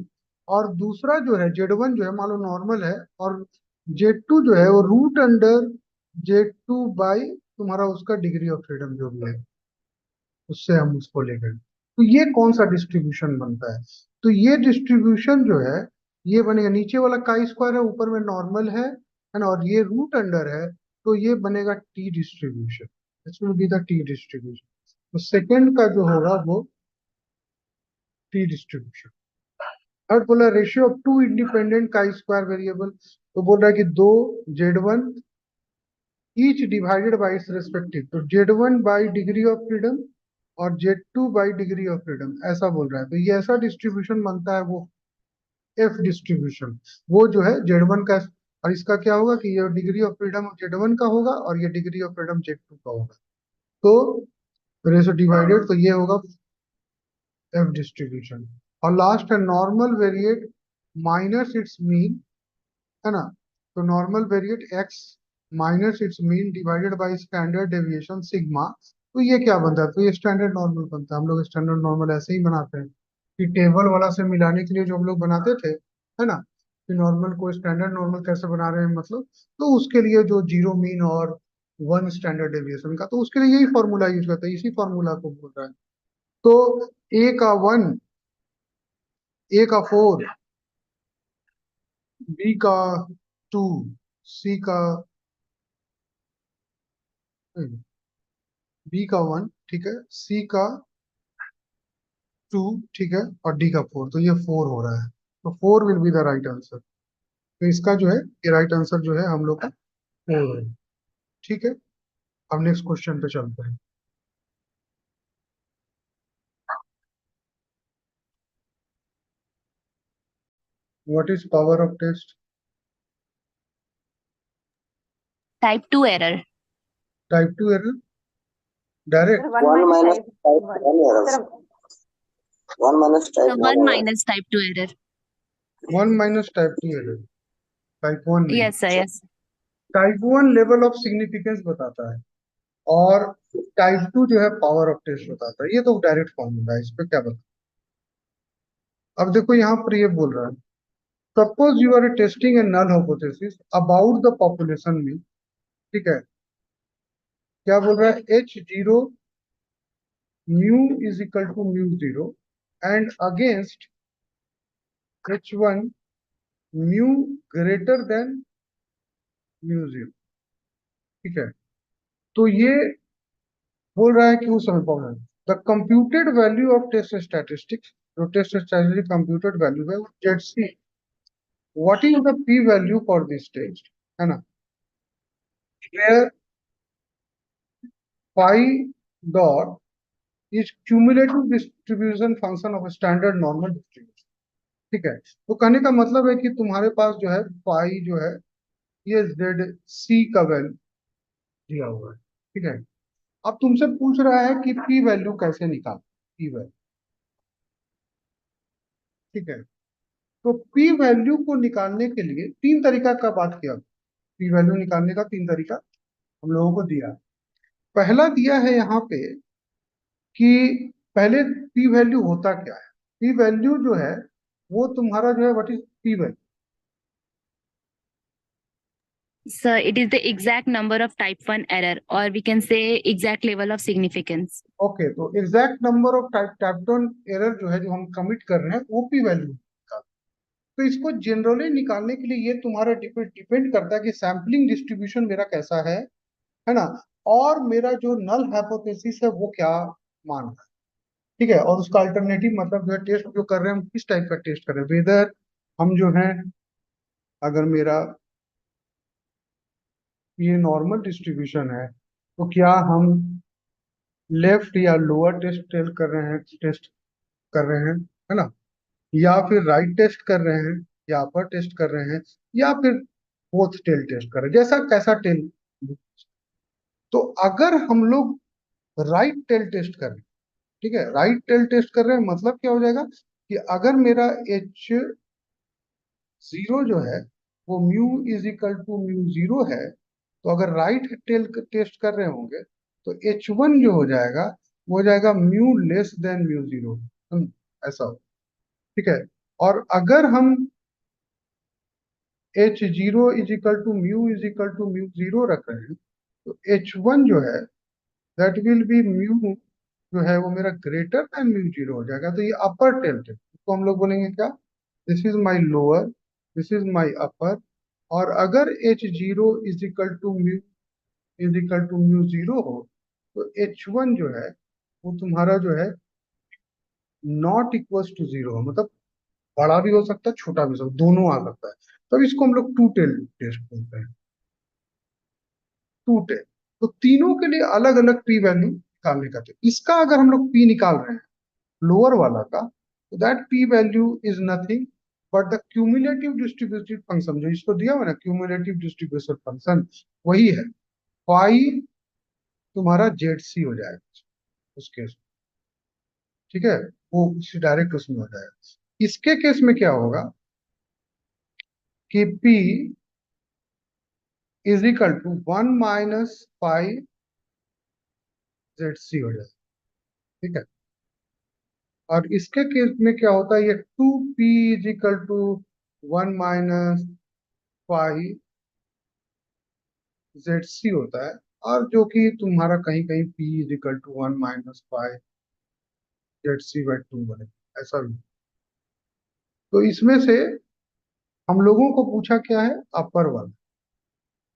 और दूसरा जो है Z1 जो है मान लो नॉर्मल है, और Z2 जो है वो रूट अंडर Z2 बाई तुम्हारा उसका डिग्री ऑफ फ्रीडम जो भी है, उससे हम उसको ले गए, तो ये कौन सा डिस्ट्रीब्यूशन बनता है, तो ये डिस्ट्रीब्यूशन जो है ये बनेगा, नीचे वाला काई स्क्वायर है, ऊपर में नॉर्मल है ना, और ये रूट अंडर है, तो ये बनेगा टी डिस्ट्रीब्यूशन, इसमें भी था टी डिस्ट्रीब्यूशन, तो सेकंड का जो होगा वो टी डिस्ट्रीब्यूशन। थर्ड बोला ratio of two independent chi square variable, तो बोल रहा है कि दो Z1 each divided by its respective, तो Z1 by degree of freedom और Z2 by degree of freedom, ऐसा बोल रहा है। तो ये ऐसा डिस्ट्रीब्यूशन बनता है वो एफ डिस्ट्रीब्यूशन, वो जो है Z1 का, और इसका क्या होगा कि ये डिग्री ऑफ फ्रीडम Z1 का होगा और ये डिग्री ऑफ फ्रीडम Z2 का होगा। तो रेशो डिवाइडेड, तो ये होगा एफ डिस्ट्रीब्यूशन। और लास्ट है normal variate minus it's mean, है ना। तो normal variate x minus it's mean divided by standard deviation sigma. तो ये क्या बनता है, तो ये स्टैंडर्ड नॉर्मल बनता है। हम लोग स्टैंडर्ड नॉर्मल ऐसे ही बनाते हैं कि टेबल वाला से मिलाने के लिए जो हम लोग बनाते थे, है ना, कि नॉर्मल को स्टैंडर्ड नॉर्मल कैसे बना रहे हैं मतलब, तो उसके लिए जो जीरो मीन और वन स्टैंडर्ड डेविएशन का, तो उसके लिए यही फॉर्मूला यूज करते हैं, इसी फॉर्मूला को बोल रहा है। तो ए का 1, ए का 4, बी का 2, सी का, बी का 1, ठीक है, सी का 2, ठीक है, और डी का 4, तो ये 4 हो रहा है। तो 4 will be the right answer. तो इसका जो है ये राइट आंसर जो है हम लोग का 4 है। ठीक है, अब नेक्स्ट क्वेश्चन पे चलते हैं। What is power of test? Type 2 error. Type 2 error Sir, direct? 1 1 minus minus type type 1. 1 errors. Sir, 1 minus So type 1 1 error. minus type 2 error. 1 minus type 2 error, type 1 नहीं। Yes, sir. Yes. Type 1 level of significance बताता है और type 2 जो है power of test बताता है। ये तो डायरेक्ट फॉर्मूला है, इस पे क्या बता। अब देखो यहाँ पर ये बोल रहा है, suppose you are testing a null hypothesis about the population में, ठीक है, क्या बोल रहा है, H0 mu is equal to mu 0 and against H1 mu greater than mu 0, ठीक है। तो ये बोल रहा है कि उस समय problem, the computed value of test statistics, जो टेस्ट स्टैटिस्टिक कंप्यूटेड वैल्यू है वो ZC, what is the P value for this test, है ना, where pi dot is cumulative distribution function of standard normal distribution, ठीक है। तो कहने का मतलब है कि तुम्हारे पास जो है पाई जो है ये ZC का वैल्यू दिया हुआ है, ठीक है। अब तुमसे पूछ रहा है कि पी वैल्यू कैसे निकाल, पी वैल्यू, ठीक है। तो पी वैल्यू को निकालने के लिए तीन तरीका का बात किया, पी वैल्यू निकालने का तीन तरीका हम लोगों को दिया। पहला दिया है यहाँ पे कि पहले पी वैल्यू होता क्या है। पी वैल्यू जो है वो तुम्हारा जो है what is P value, Sir, it is the exact number of type 1 error, or we can say exact level of significance. Okay. तो exact number of type down error जो है जो हम कमिट कर रहे हैं वो पी वैल्यू। तो इसको जनरली निकालने के लिए ये तुम्हारा डिपेंड करता है कि सैम्पलिंग डिस्ट्रीब्यूशन मेरा कैसा है ना, और मेरा जो नल हाइपोथेसिस है वो क्या मान रहा है, ठीक है। और उसका अल्टरनेटिव मतलब जो है टेस्ट जो कर रहे हैं हम किस टाइप का टेस्ट कर रहे हैं, वेदर हम जो है, अगर मेरा ये नॉर्मल डिस्ट्रीब्यूशन है तो क्या हम लेफ्ट या लोअर टेस्ट कर रहे हैं, है ना, या फिर राइट टेस्ट कर रहे हैं, या अपर टेस्ट कर रहे हैं, या फिर बोथ टेल टेस्ट कर रहे हैं, जैसा कैसा टेल। तो अगर हम लोग राइट टेल टेस्ट कर रहे हैं, ठीक है, राइट टेल टेस्ट कर रहे हैं मतलब क्या हो जाएगा कि अगर मेरा H0 जो है वो mu is equal to mu 0 है, तो अगर राइट टेल टेस्ट कर रहे होंगे तो H1 जो हो जाएगा वो हो जाएगा म्यू लेस देन म्यू 0, ऐसा हो, ठीक है। और अगर हम H0 is equal to mu 0 रख रहे हैं तो H1 जो है दैट विल बी म्यू जो है वो मेरा ग्रेटर देन म्यू 0 हो जाएगा। तो ये अपर टेल्ट है, इसको हम लोग बोलेंगे क्या, this is my lower, this is my upper. और अगर H0 is equal to mu 0 हो तो H1 जो है वो तुम्हारा जो है नॉट इक्वल टू 0 हो, मतलब बड़ा भी हो सकता है छोटा भी हो सकता है, दोनों आ सकता है। तब इसको हम लोग टू टेल टेस्ट बोलते हैं। Two ten. तो तीनों के लिए अलग अलग पी वैल्यू निकालने का। तो इसका अगर हम लोग पी निकाल रहे हैं लोअर वाला का, तो that P value is nothing but the cumulative distributive function, जो इसको दिया हुआ है ना क्यूमुलेटिव डिस्ट्रीब्यूशन फंक्शन, वही है फाई तुम्हारा जेड सी हो जाएगा उस केस में। ठीक है, वो डायरेक्ट उसमें हो जाएगा। इसके केस में क्या होगा कि P is equal to 1 - pi Z C हो जाएगा। ठीक है, और इसके केस में क्या होता है, ये 2P is equal to 1 - pi Z c होता है, और जो कि तुम्हारा कहीं कहीं P is equal to 1 - pi z सी/2 बने, ऐसा भी। तो इसमें से हम लोगों को पूछा क्या है, अपर वाला।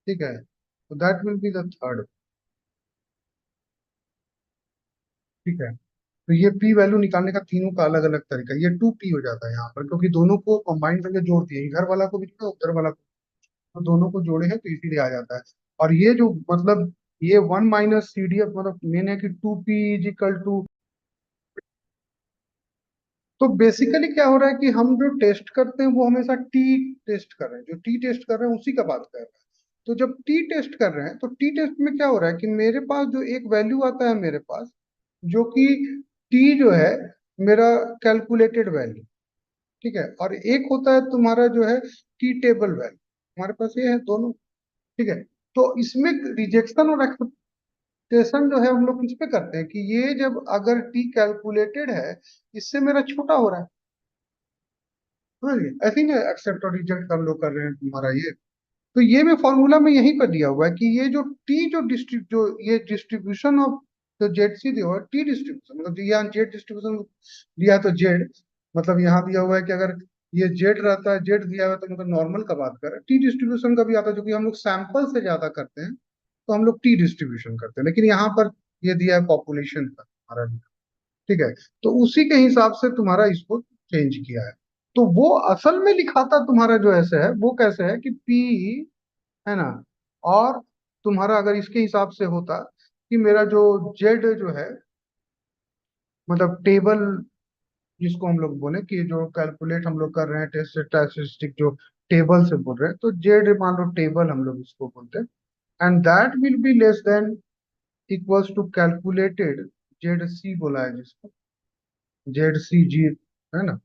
ठीक है, तो that will be the third. ठीक है, तो ये पी वैल्यू निकालने का तीनों का अलग अलग तरीका। ये 2P हो जाता है यहाँ पर, क्योंकि दोनों को कंबाइन करके जोड़ दिए, इधर वाला को भी जोड़ा, उधर वाला को, तो दोनों को जोड़े हैं, तो इसीलिए आ जाता है। और ये जो मतलब ये 1 - CDF मतलब मेन है कि 2P इज इक्वल टू। तो बेसिकली क्या हो रहा है कि हम जो टेस्ट करते हैं वो हमेशा टी टेस्ट कर रहे हैं, जो टी टेस्ट कर रहे हैं उसी का बात कर रहे हैं। तो जब टी टेस्ट कर रहे हैं, तो टी टेस्ट में क्या हो रहा है कि मेरे पास जो एक वैल्यू आता है मेरे पास, जो कि टी जो है मेरा कैलकुलेटेड वैल्यू। ठीक है, और एक होता है तुम्हारा जो है टी टेबल वैल्यू। हमारे पास ये है दोनों। ठीक है, तो इसमें रिजेक्शन और एक्सेप्टेशन जो है हम लोग किस पे करते हैं कि ये जब अगर टी कैलकुलेटेड है, इससे मेरा छोटा हो रहा है, समझ गए? ऐसे ही ना एक्सेप्ट और रिजेक्ट हम लोग कर रहे हैं तुम्हारा ये। तो ये में फॉर्मूला में यहीं पर दिया हुआ है कि ये जो टी जो ये डिस्ट्रीब्यूशन ऑफ जो जेड सी दिया हुआ है, टी डिस्ट्रीब्यूशन मतलब यहाँ जेड डिस्ट्रीब्यूशन दिया है, तो जेड मतलब यहाँ दिया हुआ है कि अगर ये जेड रहता है, जेड दिया हुआ है, तो मतलब नॉर्मल का बात कर रहे हैं। टी डिस्ट्रीब्यूशन का भी आता है, जो कि हम लोग सैंपल से ज्यादा करते हैं, तो हम लोग टी डिस्ट्रीब्यूशन करते हैं। लेकिन यहाँ पर ये दिया है पॉपुलेशन का हमारा। ठीक है, तो उसी के हिसाब से तुम्हारा इसको चेंज किया है। तो वो असल में लिखाता तुम्हारा जो ऐसे है, वो कैसे है कि पी, है ना, और तुम्हारा अगर इसके हिसाब से होता कि मेरा जो जेड जो है मतलब टेबल, जिसको हम लोग बोले कि जो कैलकुलेट हम लोग कर रहे हैं टेस्ट स्टैटिस्टिक, जो टेबल से बोल रहे हैं, तो जेड मान लो टेबल हम लोग इसको बोलते हैं, and that will be less than equals to calculated Z C बोला है जिसको, जेड सी जी, है ना,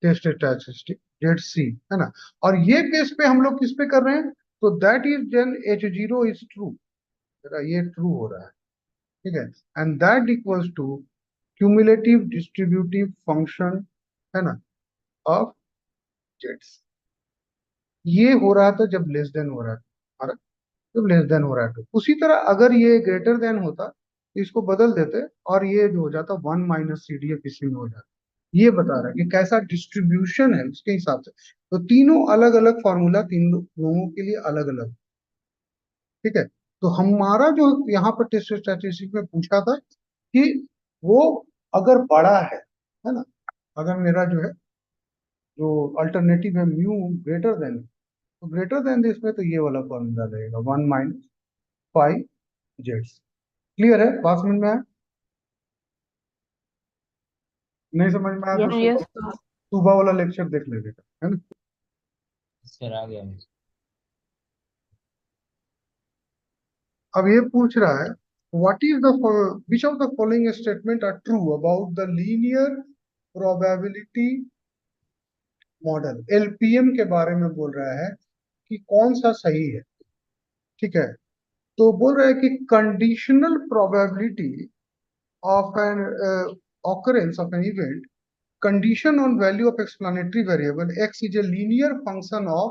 टेस्ट स्टैटिस्टिक जेड सी, है ना। और ये केस पे हम लोग किस पे कर रहे हैं, तो that is then H0 is true, ये ट्रू हो रहा है। ठीक है, and that equals to cumulative distributive function, है ना, ऑफ जेड्स। ये हो रहा था जब लेस देन हो रहा था हमारा, जब लेस देन हो रहा है। तो उसी तरह अगर ये ग्रेटर देन होता तो इसको बदल देते, और ये जो हो जाता 1 - CDF इसी में हो जाता। ये बता रहा है कि कैसा डिस्ट्रीब्यूशन है उसके हिसाब से। तो तीनों अलग अलग फॉर्मूला तीन लोगों के लिए अलग अलग। ठीक है, तो हमारा जो यहाँ पर टेस्ट स्टैटिस्टिक में पूछा था कि वो अगर बड़ा है ना, अगर मेरा जो है जो अल्टरनेटिव है म्यू ग्रेटर देन, तो ग्रेटर देन दिस में तो ये वाला फॉर्मूला रहेगा 1 - पाई जेड्स। क्लियर है, बात समझ में आया? नहीं समझ में आया तो यस यस सुबह वाला लेक्चर देख लेगा, है ना। सर आ गया। अब ये पूछ रहा है what is the which of the following statement are true about the linear probability model. LPM के बारे में बोल रहा है कि कौन सा सही है। ठीक है, तो बोल रहा है कि conditional probability of an occurrence of an event condition on value of explanatory variable x is a linear function of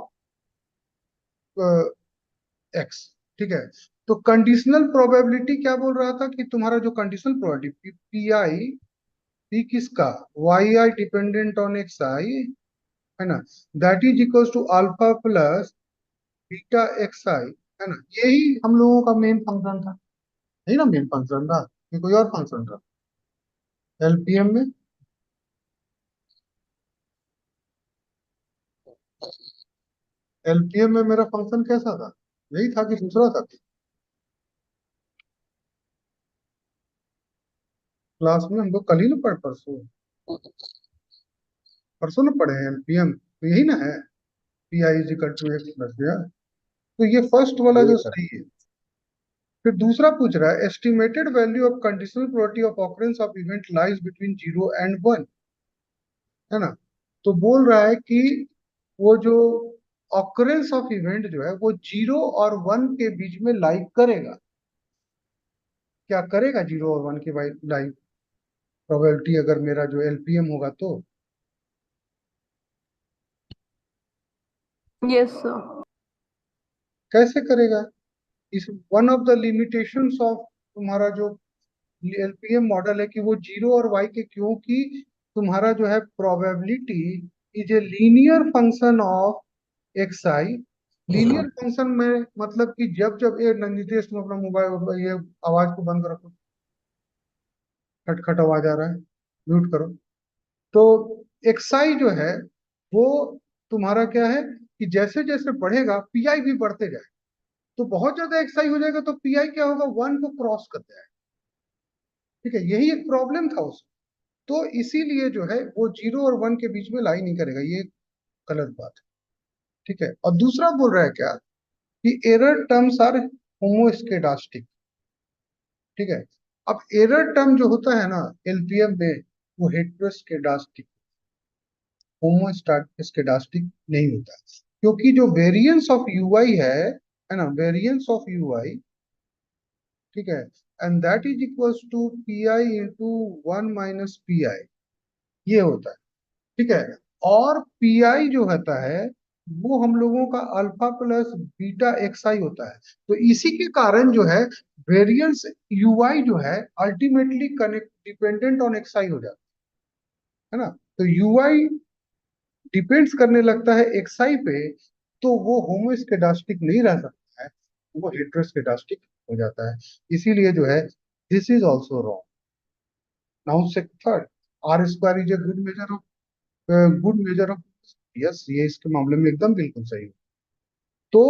x। ठीक है, तो कंडीशनल प्रोबेबिलिटी क्या बोल रहा था कि तुम्हारा जो conditional probability p i, p किसका, y i dependent on x i, है ना, that is equals to alpha plus beta x i, है ना। यही हम लोगों का मेन फंक्शन था, यही ना मेन फंक्शन था, ये कोई और फंक्शन था LPM में। LPM में मेरा फंक्शन कैसा था, यही था कि दूसरा था? क्लास में हम लोग कल ही ना पढ़े, परसों परसों ना पढ़े हैं एलपीएम, तो यही ना है, P I is equal to X plus या। तो ये फर्स्ट वाला जी जो सर। सही है। फिर दूसरा पूछ रहा है estimated value of conditional probability of occurrence of event lies between 0 and 1, है ना। तो बोल रहा है कि वो जो ऑकरेंस ऑफ इवेंट जो है वो 0 और 1 के बीच में लाई करेगा। क्या करेगा 0 और 1 के लाई प्रोबेबिलिटी, अगर मेरा जो एलपीएम होगा तो। Yes, sir. कैसे करेगा? इस one of the limitations of तुम्हारा जो एलपीएम मॉडल है कि वो 0 और y के, क्योंकि तुम्हारा जो है probability is a linear function of x I. Linear function में मतलब कि जब जब ये नितेश, तुम अपना मोबाइल ये आवाज को बंद रखो, खटखट आवाज आ रहा है, म्यूट करो। तो एक्सआई जो है वो तुम्हारा क्या है कि जैसे जैसे बढ़ेगा पीआई भी बढ़ते जाए। तो बहुत ज्यादा एक्सआई हो जाएगा तो पीआई क्या होगा, 1 को क्रॉस कर जाएगा। ठीक है, यही एक प्रॉब्लम था उसमें। तो इसीलिए जो है वो 0 और 1 के बीच में लाई नहीं करेगा, ये गलत बात है। ठीक है, और दूसरा बोल रहा है क्या कि एरर टर्म्स आर होमोस्केडास्टिक। ठीक है, अब एरर टर्म जो होता है ना एलपीएम में वो हेट्रोस्केडास्टिक, होमोस्केडास्टिक नहीं होता, क्योंकि जो वेरिएंस ऑफ यूआई है ना, वेरिएंस ऑफ यूआई, ठीक है, and that is equals to P I into 1 - P I, ये होता है। ठीक है, और पीआई जो होता है वो हम लोगों का अल्फा प्लस बीटा एक्स आई होता है। तो इसी के कारण जो है वेरिएंस यूआई जो है ultimately connect dependent on x i हो जाता है ना। तो यूआई डिपेंड्स करने लगता है एक्स आई पे, तो वो होमोस्केडास्टिक नहीं रह सकता है, वो हेट्रोस्केडास्टिक हो जाता है। इसीलिए जो है this is also wrong. Now से third, R square is a good measure of, yes ये इसके मामले में एकदम बिल्कुल सही है। तो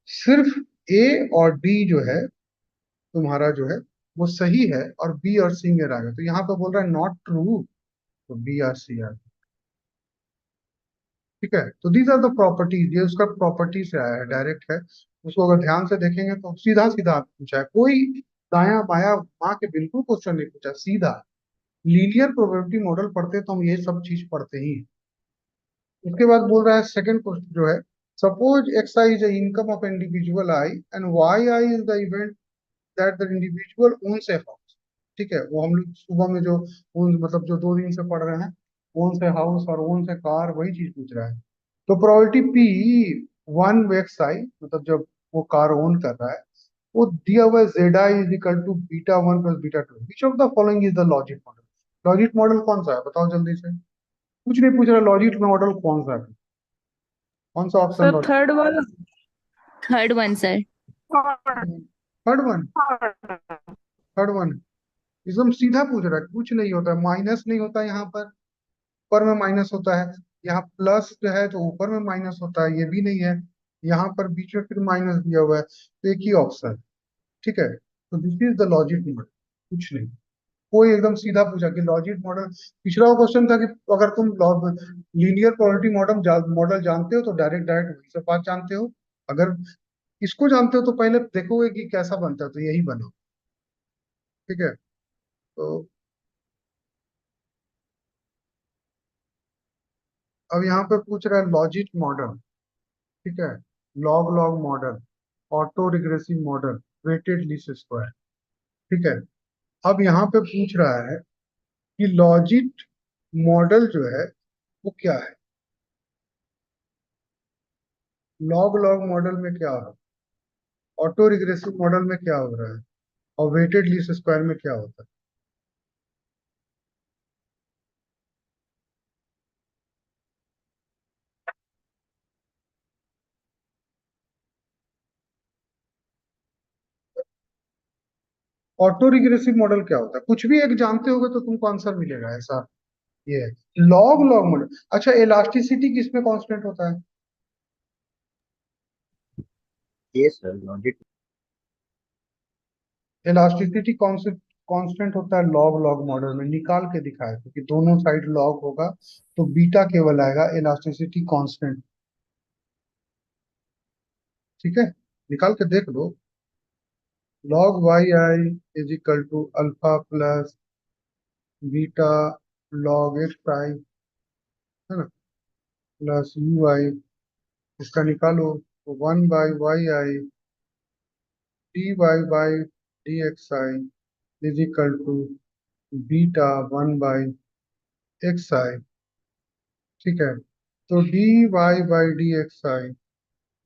सिर्फ ए और डी जो है तुम्हारा जो है वो सही है, और बी और सी में रह गया। तो यहाँ पे बोल रहा है नॉट ट्रू, तो बी और सी आ गया। ठीक है, तो दीज आर द प्रॉपर्टीज, ये उसका प्रॉपर्टी से आया है, डायरेक्ट है। उसको अगर ध्यान से देखेंगे तो सीधा सीधा पूछा है, कोई दाया बाया माँ के बिल्कुल क्वेश्चन नहीं पूछा, सीधा। लीनियर प्रोबेबिलिटी मॉडल पढ़ते तो हम ये सब चीज पढ़ते ही हैं। उसके बाद बोल रहा है सेकंड क्वेश्चन जो है, suppose X I is the income of individual I and Y I is the event that the individual owns a house. ठीक है, वो हम लोग सुबह में जो मतलब जो 2 दिन से पढ़ रहे हैं, ओन्स ए हाउस और ओन्स ए कार, वही चीज पूछ रहा है। तो प्रोबेबिलिटी पी 1 एक्स आई, मतलब जब वो कार ओन कर रहा है, वो दिया हुआ है Z I is equal to beta 1 plus beta 2, which of the following is the logic model. Logic model कौन सा है बताओ जल्दी से, कुछ नहीं पूछ रहा, लॉजिक मॉडल कौन सा है, कौन सा option Sir, logic? third one. Third one sir. Third one, third one एकदम सीधा पूछ रहा है, कुछ नहीं होता है, माइनस नहीं होता है यहाँ पर, ऊपर में माइनस होता है, यहाँ प्लस जो है तो ऊपर में माइनस होता है, ये भी नहीं है, यहाँ पर बीच में फिर माइनस दिया हुआ है, तो एक ही ऑप्शन है। ठीक है, तो this is the logic model, कुछ नहीं। कोई एकदम सीधा पूछा कि लॉजिक मॉडल, पिछला क्वेश्चन था कि अगर तुम लीनियर प्रोबेबिलिटी मॉडल जानते हो तो डायरेक्ट डायरेक्ट वही सब बात जानते हो, अगर इसको जानते हो तो पहले देखोगे कि कैसा बनता है, तो यही बनो। ठीक है, तो अब यहाँ पे पूछ रहा है लॉजिक मॉडल। ठीक है, log log model, auto regressive model, weighted least square. ठीक है, अब यहाँ पे पूछ रहा है कि लॉजिक मॉडल जो है वो क्या है, लॉग लॉग मॉडल में क्या हो रहा है, ऑटो रिग्रेसिव मॉडल में क्या हो रहा है, और वेटेड लीस्ट स्क्वायर में क्या होता है। ऑटो रिग्रेसिव मॉडल क्या होता है, कुछ भी एक जानते होगे तो तुमको आंसर मिलेगा, ऐसा ये है। लॉग लॉग मॉडल, अच्छा इलास्टिसिटी किसमें कांस्टेंट होता है? ये सर लॉजिक इलास्टिसिटी कौन से कांस्टेंट होता है लॉग लॉग मॉडल में, निकाल के दिखाए क्योंकि दोनों साइड लॉग होगा तो बीटा केवल आएगा इलास्टिसिटी कांस्टेंट। ठीक है, निकाल के देख लो। Log y I is equal to alpha plus beta log x i, है ना, प्लस यू आई, इसका निकालो तो 1/y(i) dy/dxi is equal to beta 1/xi। ठीक है, तो dy/dxi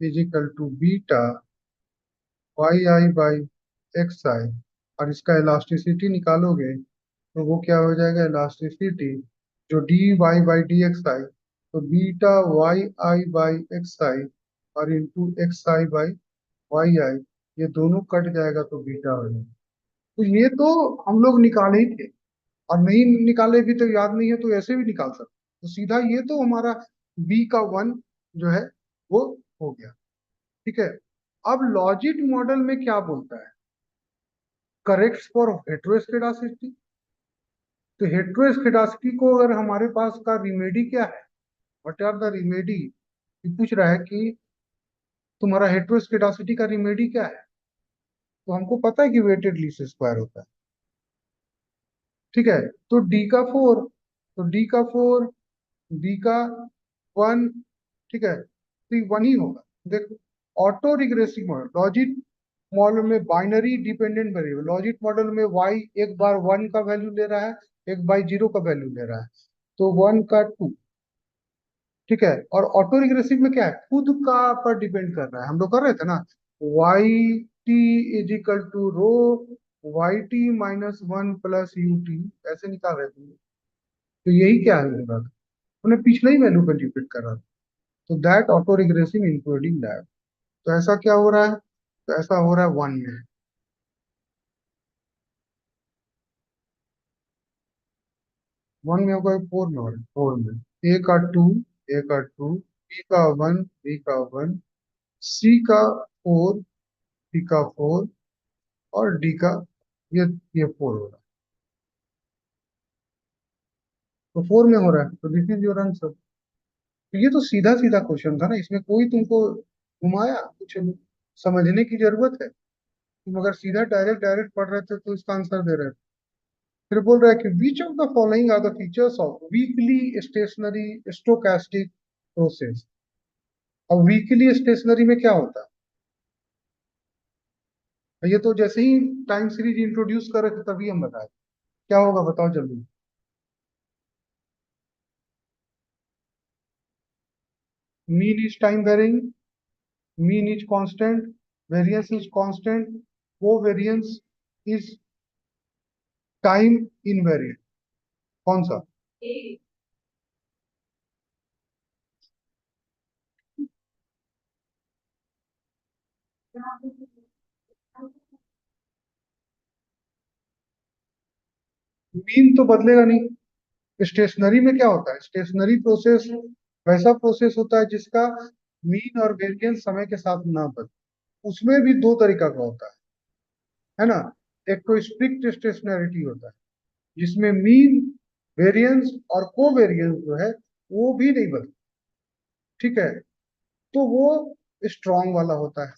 is equal to beta yi/xi, और इसका इलास्टिसिटी निकालोगे तो वो क्या हो जाएगा, इलास्टिसिटी जो dy/dxi, तो बीटा yi/xi और इंटू xi/yi, ये दोनों कट जाएगा तो बीटा हो जाएगा। तो ये तो हम लोग निकाले ही थे, और नहीं निकाले भी तो याद नहीं है तो ऐसे भी निकाल सकते, तो सीधा ये तो हमारा बी का 1 जो है वो हो गया। ठीक है, अब लॉजिक मॉडल में क्या बोलता है, करेक्ट फॉर हेट्रोस्केडासिटी। तो हेट्रोस्केडासिटी को अगर हमारे पास का रिमेडी क्या है, व्हाट आर द रिमेडी, पूछ रहा है कि तुम्हारा हेट्रोस्केडासिटी का रिमेडी क्या है, तो हमको पता है कि वेटेड लीस्ट स्क्वायर होता है। ठीक है, तो डी का 4, तो डी का 4, बी का 1, ठीक है, तो ये 1 ही होगा। देखो, auto regressive model, logic model में binary dependent variable, logic model में y एक बार 1 का वैल्यू ले रहा है, एक बार 0 का वैल्यू ले रहा है, तो 1 का 2। ठीक है, और ऑटो रिग्रेसिव में क्या है, खुद का पर डिपेंड कर रहा है, हम लोग कर रहे थे ना, Y T is equal to rho Y T -1 plus U T, ऐसे निकाल रहे थे। तो यही क्या है हो रहा था, उन्हें पिछले ही वैल्यू पर डिपेंड कर रहा था, तो that auto regressive including that. तो ऐसा क्या हो रहा है, तो ऐसा हो रहा है 1 में, 1 में होगा, 4 में होगा, 4 में ए का 2, ए का 2, बी का 1, बी का 1, सी का 4, डी का 4, और डी का ये 4 हो रहा है, तो 4 में हो रहा है, तो दिस इज योर आंसर। तो ये तो सीधा सीधा क्वेश्चन था ना, इसमें कोई तुमको घुमाया कुछ समझने की जरूरत है, तुम अगर सीधा डायरेक्ट डायरेक्ट पढ़ रहे थे तो इसका आंसर दे रहे थे। फिर बोल रहा है कि which of the following are the features of weakly stationary stochastic process. अब वीकली स्टेशनरी में क्या होता है, ये तो जैसे ही टाइम सीरीज इंट्रोड्यूस कर रहे थे तभी हम बताए, क्या होगा बताओ जल्दी। Mean is time varying, mean is constant, variance is constant, covariance is time invariant, कौन सा। मीन तो बदलेगा नहीं। स्टेशनरी में क्या होता है, स्टेशनरी प्रोसेस वैसा प्रोसेस होता है जिसका मीन और वेरिएंस समय के साथ ना बदले, उसमें भी दो तरीका का होता है ना। एक तो स्ट्रिक्ट स्टेशनरिटी होता है जिसमें मीन, वेरिएंस और कोवेरिएंस जो है वो भी नहीं बदलते। ठीक है, तो वो स्ट्रॉन्ग वाला होता है।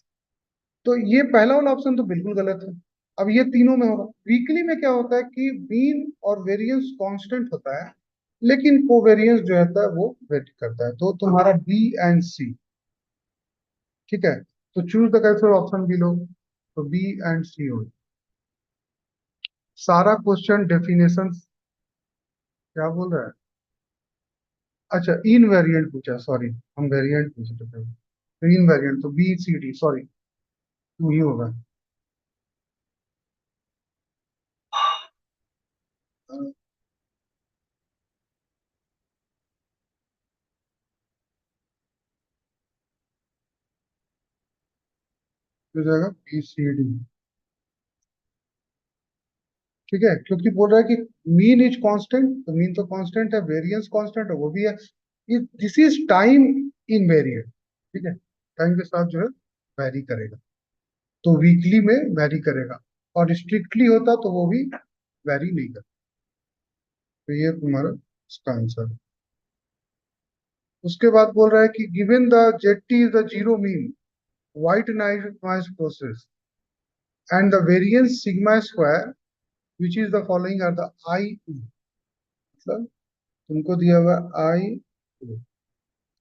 तो ये पहला वाला ऑप्शन तो बिल्कुल गलत है। अब ये तीनों में होगा। वीकली में क्या होता है कि मीन और वेरिएंस कांस्टेंट होता है, लेकिन कोवेरिएंस जो होता है वो वेरी करता है, तो तुम्हारा बी एंड सी। ठीक है, तो choose the correct option below, तो बी एंड सी हो। सारा क्वेश्चन डेफिनेशन क्या बोल रहा है, अच्छा इन वेरिएंट पूछा, सॉरी हम वेरिएंट पूछे थे पहले। तो इन वेरिएंट तो B C D, sorry two ही होगा। हो जाएगा बी सी डी। ठीक है, क्योंकि बोल रहा है कि मीन इज कांस्टेंट, तो मीन तो कांस्टेंट है, वेरिएंस कांस्टेंट है वो भी है, ये this is time in variant. ठीक है, टाइम के साथ जो है वैरी करेगा, तो वीकली में वैरी करेगा, और स्ट्रिक्टली होता तो वो भी वैरी नहीं करते। तो ये तुम्हारा इसका आंसर है। उसके बाद बोल रहा है कि given the JT is the zero mean white noise process and the variance sigma square which is the following are the I, मतलब तुमको दिया हुआ आई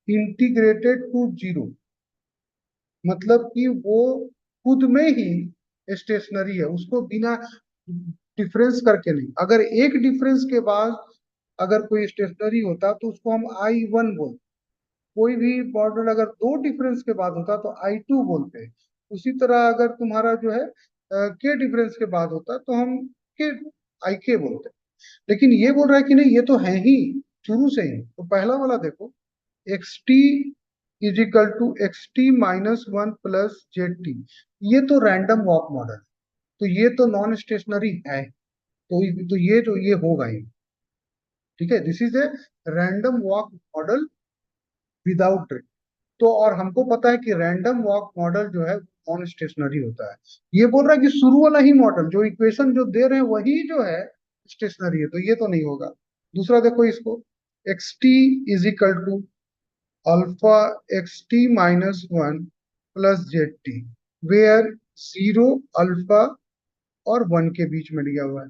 इंटीग्रेटेड टू जीरो, मतलब कि वो खुद में ही स्टेशनरी है, उसको बिना डिफरेंस करके नहीं। अगर एक डिफरेंस के बाद अगर कोई स्टेशनरी होता तो उसको हम I1 बोलते। कोई भी मॉडल अगर दो डिफरेंस के बाद होता तो I2 बोलते हैं। उसी तरह अगर तुम्हारा जो है के डिफरेंस के बाद होता तो हम के IK बोलते। लेकिन ये बोल रहा है कि नहीं, ये तो है ही शुरू से ही। तो पहला वाला देखो, X T is equal to X T minus one plus Z T, ये तो रैंडम वॉक मॉडल, तो ये तो नॉन स्टेशनरी है। तो ये जो ये होगा ही, ठीक है, this is a random walk model without trick. तो और हमको पता है कि रैंडम वॉक मॉडल जो है नॉन स्टेशनरी होता है। ये बोल रहा है कि शुरू वाला ही मॉडल जो इक्वेशन जो दे रहे हैं वही जो है स्टेशनरी है, तो ये तो नहीं होगा। दूसरा देखो इसको, X T is equal to alpha X T minus one plus Z T, where zero alpha और वन के बीच में लिया हुआ है।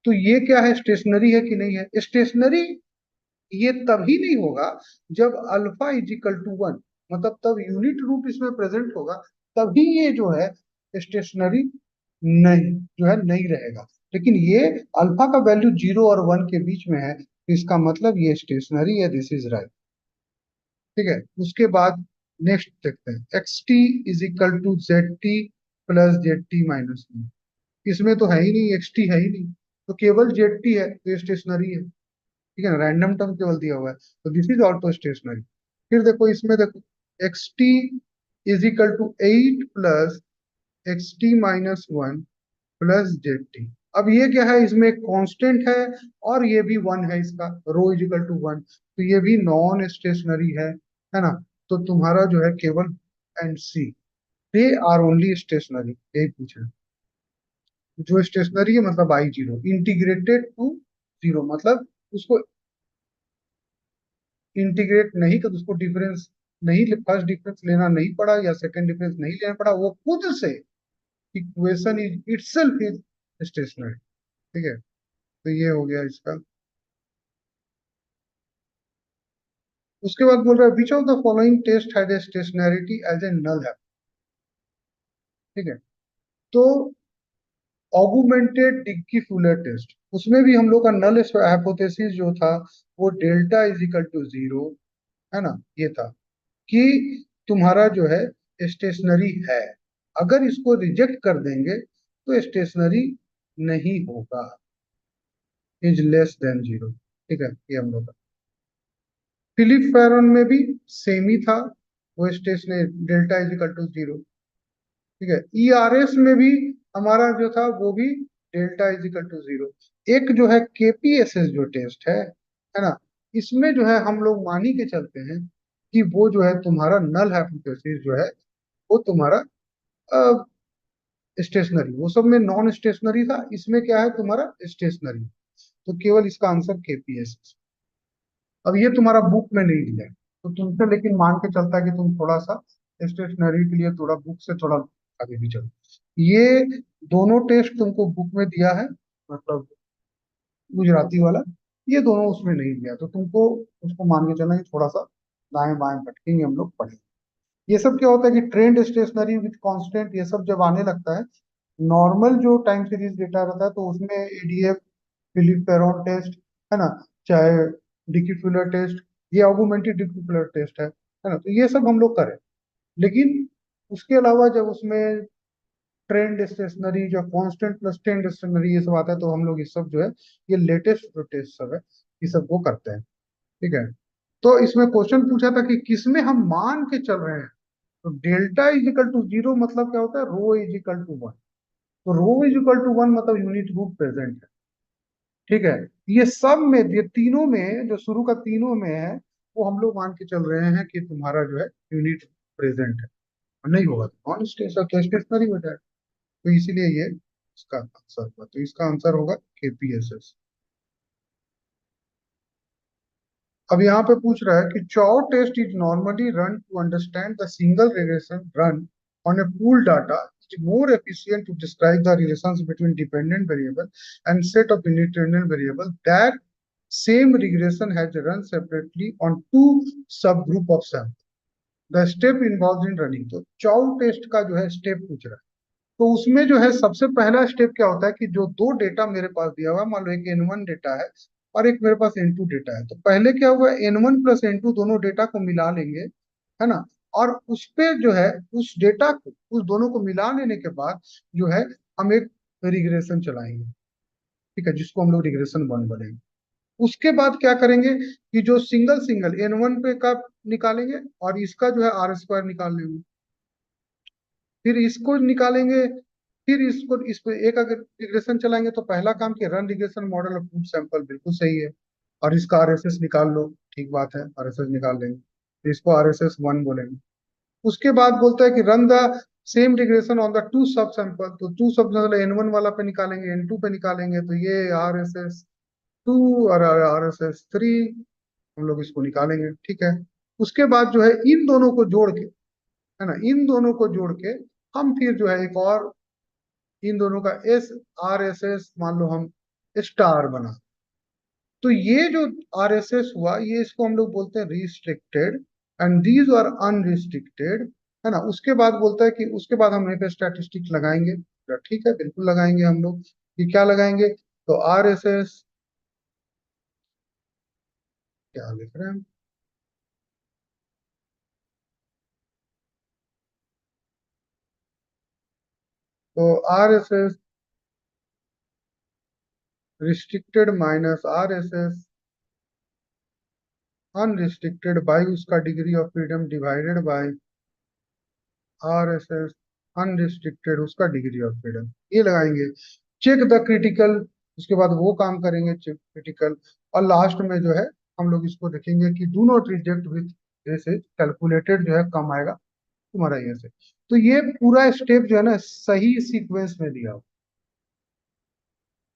तो ये क्या है, स्टेशनरी है कि नहीं है? स्टेशनरी ये तभी नहीं होगा जब alpha is equal to one, मतलब तब यूनिट रूट इसमें प्रेजेंट होगा, तभी ये जो है स्टेशनरी नहीं जो है नहीं रहेगा। लेकिन ये अल्फा का वैल्यू जीरो और वन के बीच में है, तो इसका मतलब ये स्टेशनरी है, दिस इज राइट। ठीक है, उसके बाद नेक्स्ट देखते हैं, X T is equal to Z T plus Z T minus one. इसमें तो है ही नहीं, एक्स टी है ही नहीं, तो केवल जेड टी है, तो ये स्टेशनरी है। ठीक है ना, रैंडम टर्म केवल दिया हुआ है, तो दिस इज ऑल्सो स्टेशनरी। फिर देखो इसमें देखो, X T is equal to eight plus X T minus one plus Z T. अब ये क्या है, इसमें एक कांस्टेंट है और ये भी वन है, इसका रो इज इक्वल टू वन, तो ये भी नॉन स्टेशनरी है ना। तो तुम्हारा जो है केवल and C, they are only stationary, यही पूछा। जो स्टेशनरी है मतलब I zero integrated to zero, मतलब उसको इंटीग्रेट नहीं तो उसको डिफरेंस नहीं, फर्स्ट डिफरेंस लेना नहीं पड़ा या सेकंड डिफरेंस नहीं लेना पड़ा, वो खुद से equation is itself is stationary. ठीक है, तो ये हो गया इसका। उसके बाद बोल रहा है which of the following test had a stationarity as a null है। ठीक है, तो ऑगुमेंटेड डिग्गी फुलर टेस्ट, उसमें भी हम लोग का नल हाइपोथेसिस जो था वो delta is equal to zero, है ना, ये था कि तुम्हारा जो है स्टेशनरी है। अगर इसको रिजेक्ट कर देंगे तो स्टेशनरी नहीं होगा, इज लेस देन जीरो। ठीक है, ये हम लोग का फिलिप फेरन में भी सेम ही था, वो stationary delta is equal to zero. ठीक है, ERS में भी हमारा जो था वो भी delta is equal to zero. एक जो है KPSS जो टेस्ट है ना, इसमें जो है हम लोग मान ही के चलते हैं कि वो जो है तुम्हारा नल हाइपोथेसिस जो है वो तुम्हारा स्टेशनरी, वो सब में नॉन स्टेशनरी था, इसमें क्या है तुम्हारा स्टेशनरी। तो केवल इसका आंसर KPSS। अब ये तुम्हारा बुक में नहीं दिया है, तो तुमसे लेकिन मान के चलता है कि तुम थोड़ा सा स्टेशनरी के लिए थोड़ा बुक से थोड़ा आगे भी चलो। ये दोनों टेस्ट तुमको बुक में दिया है, मतलब गुजराती वाला, ये दोनों उसमें नहीं दिया, तो तुमको उसको मान के चलना कि थोड़ा सा दाएं बाएं भटकेंगे हम लोग पढ़े। ये सब क्या होता है कि ट्रेंड स्टेशनरी विथ कांस्टेंट ये सब जब आने लगता है, नॉर्मल जो टाइम सीरीज डेटा रहता है तो उसमें ADF, फिलिप पेरोन टेस्ट, है ना, चाहे डिकी फ्यूलर टेस्ट, ये ऑगुमेंटेड डिकी फ्यूलर टेस्ट है ना, तो ये सब हम लोग करें। लेकिन उसके अलावा जब उसमें ट्रेंड स्टेशनरी जो कांस्टेंट प्लस ट्रेंड स्टेशनरी ये सब आता है, तो हम लोग ये सब जो है ये लेटेस्ट जो टेस्ट सब है ये सब वो करते हैं। ठीक है, तो इसमें क्वेश्चन पूछा था कि किसमें हम मान के चल रहे हैं, तो delta is equal to zero मतलब क्या होता है, rho is equal to one. तो rho is equal to one मतलब यूनिट रूट प्रेजेंट है। ठीक है, ये सब में ये तीनों में जो शुरू का तीनों में है वो हम लोग मान के चल रहे हैं कि तुम्हारा जो है यूनिट प्रेजेंट है। और नहीं होगा तो नॉन स्टेशनरी हो जाए, तो इसीलिए ये इसका आंसर होगा। तो इसका आंसर होगा KPSS। अब यहाँ पे पूछ रहा है कि Chow test is normally run to understand the single regression run on a pool data is more efficient to describe the relations between dependent variable and set of independent variable. That same regression has run separately on two subgroup of sample. The step involved in running. तो चाउ test का जो है step पूछ रहा है। तो उसमें जो है सबसे पहला स्टेप क्या होता है कि जो दो डेटा मेरे पास दिया हुआ है, मान लो एक N1 डेटा है और एक मेरे पास N2 डेटा है, तो पहले क्या हुआ, N1 प्लस N2 दोनों डेटा को मिला लेंगे, है ना, और उस पे जो है उस डेटा को, उस दोनों को मिला लेने के बाद जो है हम एक रिग्रेशन चलाएंगे, ठीक है, जिसको हम लोग रिग्रेशन 1 बोलेंगे। उसके बाद क्या करेंगे कि जो सिंगल सिंगल N1 पे का निकालेंगे और इसका जो है R² निकाल लेंगे, फिर इसको निकालेंगे, फिर इसको इस पे एक अगर रिग्रेशन चलाएंगे तो पहला काम कि run regression model of pool sample, बिल्कुल सही है, और इसका RSS निकाल लो, ठीक बात है, RSS निकाल लेंगे, फिर इसको RSS 1 बोलेंगे। उसके बाद बोलता है कि run the same regression on the two सब सैंपल, तो टू सब मतलब N1 वाला पे निकालेंगे, N2 पे निकालेंगे, तो ये RSS 2 और RSS 3 हम लोग इसको निकालेंगे, ठीक है। उसके बाद जो है इन दोनों को जोड़ के, है ना, इन दोनों को जोड़ के हम फिर जो है एक और इन दोनों का RSS मान लो हम स्टार बना, तो ये जो RSS हुआ ये इसको हम लोग बोलते हैं restricted and these are unrestricted, है ना। उसके बाद बोलता है कि उसके बाद हम एक स्टैटिस्टिक लगाएंगे, तो ठीक है, बिल्कुल लगाएंगे हम लोग, कि क्या लगाएंगे, तो RSS क्या लिख रहे हैं, तो RSS restricted minus RSS unrestricted by उसका degree of freedom divided by RSS unrestricted उसका डिग्री ऑफ फ्रीडम, ये लगाएंगे। चेक द क्रिटिकल, उसके बाद वो काम करेंगे चेक क्रिटिकल, और लास्ट में जो है हम लोग इसको देखेंगे कि do not reject with this is calculated, जो है कम आएगा तुम्हारा ये से। तो ये पूरा स्टेप जो है ना सही सीक्वेंस में दिया हुआ,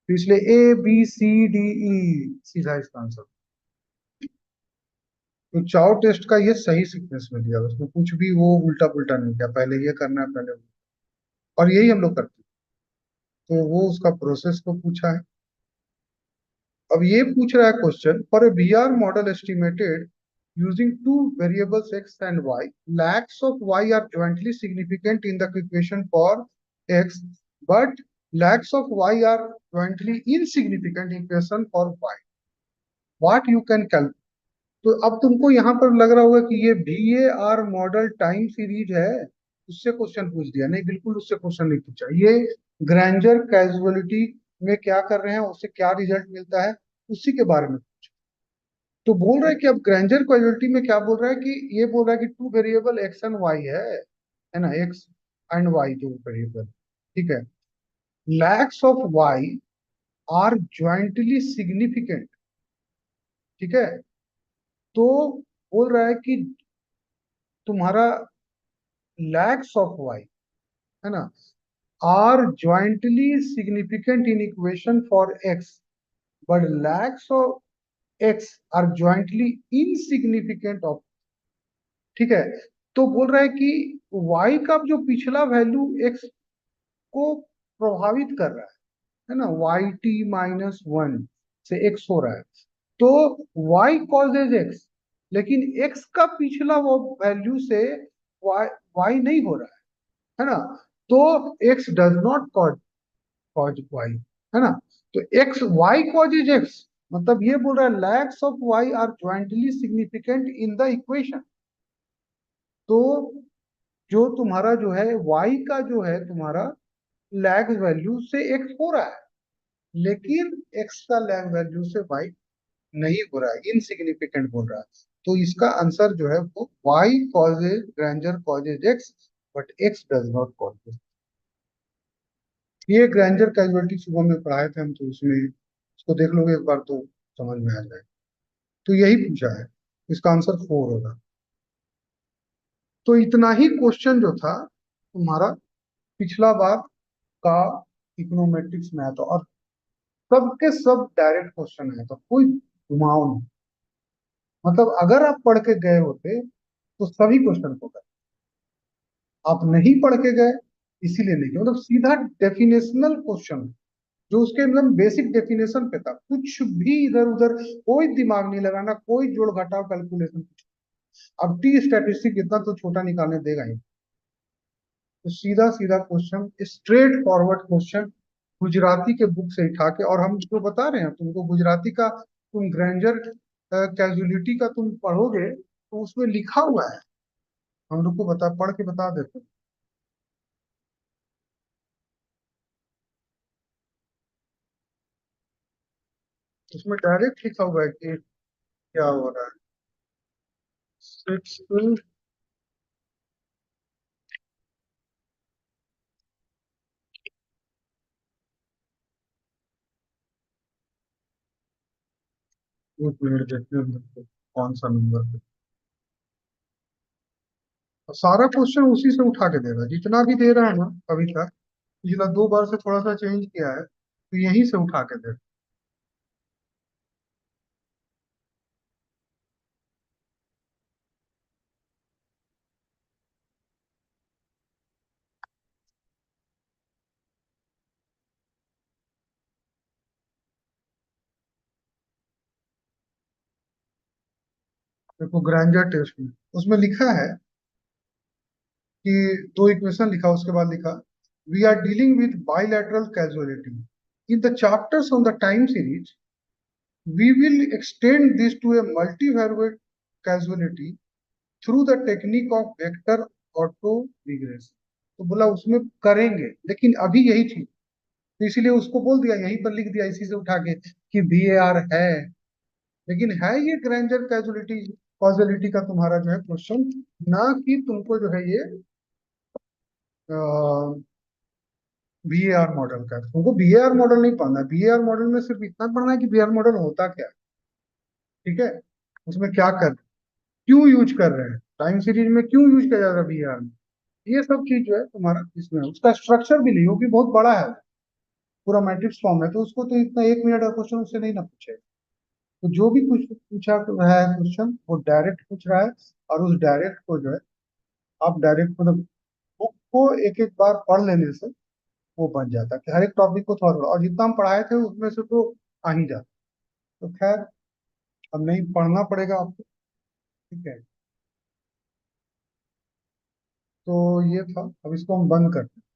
तो इसलिए ABCDE सीधा इसका आंसर। तो चाउ टेस्ट का ये सही सीक्वेंस में दिया हुआ, उसमें कुछ भी वो उल्टा पुल्टा नहीं किया, पहले ये करना है पहले वो, और यही हम लोग करते हैं। तो वो उसका प्रोसेस को पूछा है। अब ये पूछ रहा है question, for a VR model estimated using two variables x and y, lakhs of y are jointly significant in the equation for x, but lakhs of y are jointly insignificant in equation for y. What you can calculate? तो अब तुमको यहाँ पर लग रहा होगा कि ये VAR मॉडल टाइम सीरीज है, उससे क्वेश्चन पूछ दिया, नहीं, बिल्कुल उससे क्वेश्चन नहीं पूछा। ये ग्रैंजर कैजुअलिटी में क्या कर रहे हैं, उससे क्या रिजल्ट मिलता है, उसी के बारे में पूछा। तो बोल रहा है कि अब ग्रैंजर कैजुअलिटी में क्या बोल रहा है कि ये बोल रहा है कि two variable X and Y है ना, एक्स एंड वाई दो वेरिएबल, ठीक है, lags of Y are jointly significant, ठीक है। तो बोल रहा है कि तुम्हारा लैक्स ऑफ वाई, है ना, are jointly significant in equation for X, but lags of X are jointly insignificant of, ठीक है। तो बोल रहा है कि y का जो पिछला वैल्यू x को प्रभावित कर रहा है ना, YT-1 से x हो रहा है, तो y causes x, लेकिन x का पिछला वो वैल्यू से y नहीं हो रहा है ना, तो x does not cause y, है ना। तो x y causes x, मतलब ये बोल रहा है lags of y are jointly significant in the equation. तो जो तुम्हारा जो है y का जो है तुम्हारा लैग वैल्यू से x हो रहा है, लेकिन x का लैग वैल्यू से y नहीं हो रहा है, इनसिग्निफिकेंट बोल रहा है। तो इसका आंसर जो है वो y causes ग्रैंजर causes x but x does not cause। ये ग्रैंजर कैजुअलिटी सुबह में पढ़ाए थे हम, तो उसमें इसको देख लोगे एक बार तो समझ में आ जाएगा। तो यही पूछा है, इसका आंसर 4 होगा। तो इतना ही क्वेश्चन जो था तुम्हारा पिछला बार का इकोनोमेट्रिक्स में आया था, और सबके सब डायरेक्ट क्वेश्चन है, तो कोई घुमाव नहीं। मतलब अगर आप पढ़ के गए होते तो सभी क्वेश्चन को गए, आप नहीं पढ़ के गए इसीलिए नहीं किया। मतलब सीधा डेफिनेशनल क्वेश्चन, जो उसके मतलब बेसिक डेफिनेशन पे था, कुछ भी इधर उधर कोई दिमाग नहीं लगाना, कोई जोड़ घटाव कैलकुलेशन। अब टी स्टैटिस्टिक इतना तो छोटा निकालने देगा ही। तो सीधा सीधा question, straight forward question, Gujarati के बुक से उठा के। और हम जो बता रहे हैं तुमको, गुजराती का तुम ग्रेंजर कैजुअलिटी का तुम पढ़ोगे तो उसमें लिखा हुआ है, हम लोग को बता, पढ़ के बता देते हैं। उसमें डायरेक्ट लिखा हुआ है कि क्या हो रहा है। सिक्स, एक मिनट देखते हैं कौन सा नंबर है। और सारा क्वेश्चन उसी से उठा के दे रहा है, जितना भी दे रहा है ना अभी तक। पिछला 2 बार से थोड़ा सा चेंज किया है, तो यहीं से उठा के दे रहा है। देखो ग्रांजर टेस्ट में उसमें लिखा है कि दो इक्वेशन लिखा, उसके बाद लिखा we are dealing with bilateral causality in the chapters on the time series, we will extend this to a multivariate causality through the technique of vector auto regression. तो बोला उसमें करेंगे, लेकिन अभी यही थी, तो इसीलिए उसको बोल दिया, यहीं पर लिख दिया इसी से उठा के कि VAR है। लेकिन है ये ग्रेंजर कैजुअलिटी कॉजुअलिटी का तुम्हारा जो है क्वेश्चन, ना कि तुमको जो है ये VAR मॉडल का। तुमको VAR मॉडल नहीं पढ़ना है, VAR मॉडल में सिर्फ इतना पढ़ना है कि VAR मॉडल होता क्या है, ठीक है, उसमें क्या कर, क्यों यूज कर रहे हैं, टाइम सीरीज में क्यों यूज किया जा रहा है VAR में। ये सब चीज जो है तुम्हारा इसमें है। उसका स्ट्रक्चर भी नहीं, वो भी बहुत बड़ा है, पूरा मैट्रिक्स फॉर्म है, तो उसको तो इतना 1 मिनट का क्वेश्चन उससे नहीं ना पूछे। तो जो भी कुछ पूछा रहा है क्वेश्चन वो डायरेक्ट पूछ रहा है, और उस डायरेक्ट को जो है आप डायरेक्ट मतलब बुक को एक एक बार पढ़ लेने से वो बन जाता है कि हर एक टॉपिक को थोड़ा थोड़ा, और जितना हम पढ़ाए थे उसमें से तो आ ही जाता। तो खैर अब नहीं पढ़ना पड़ेगा आपको, ठीक है। तो ये था, अब इसको हम बंद करते हैं।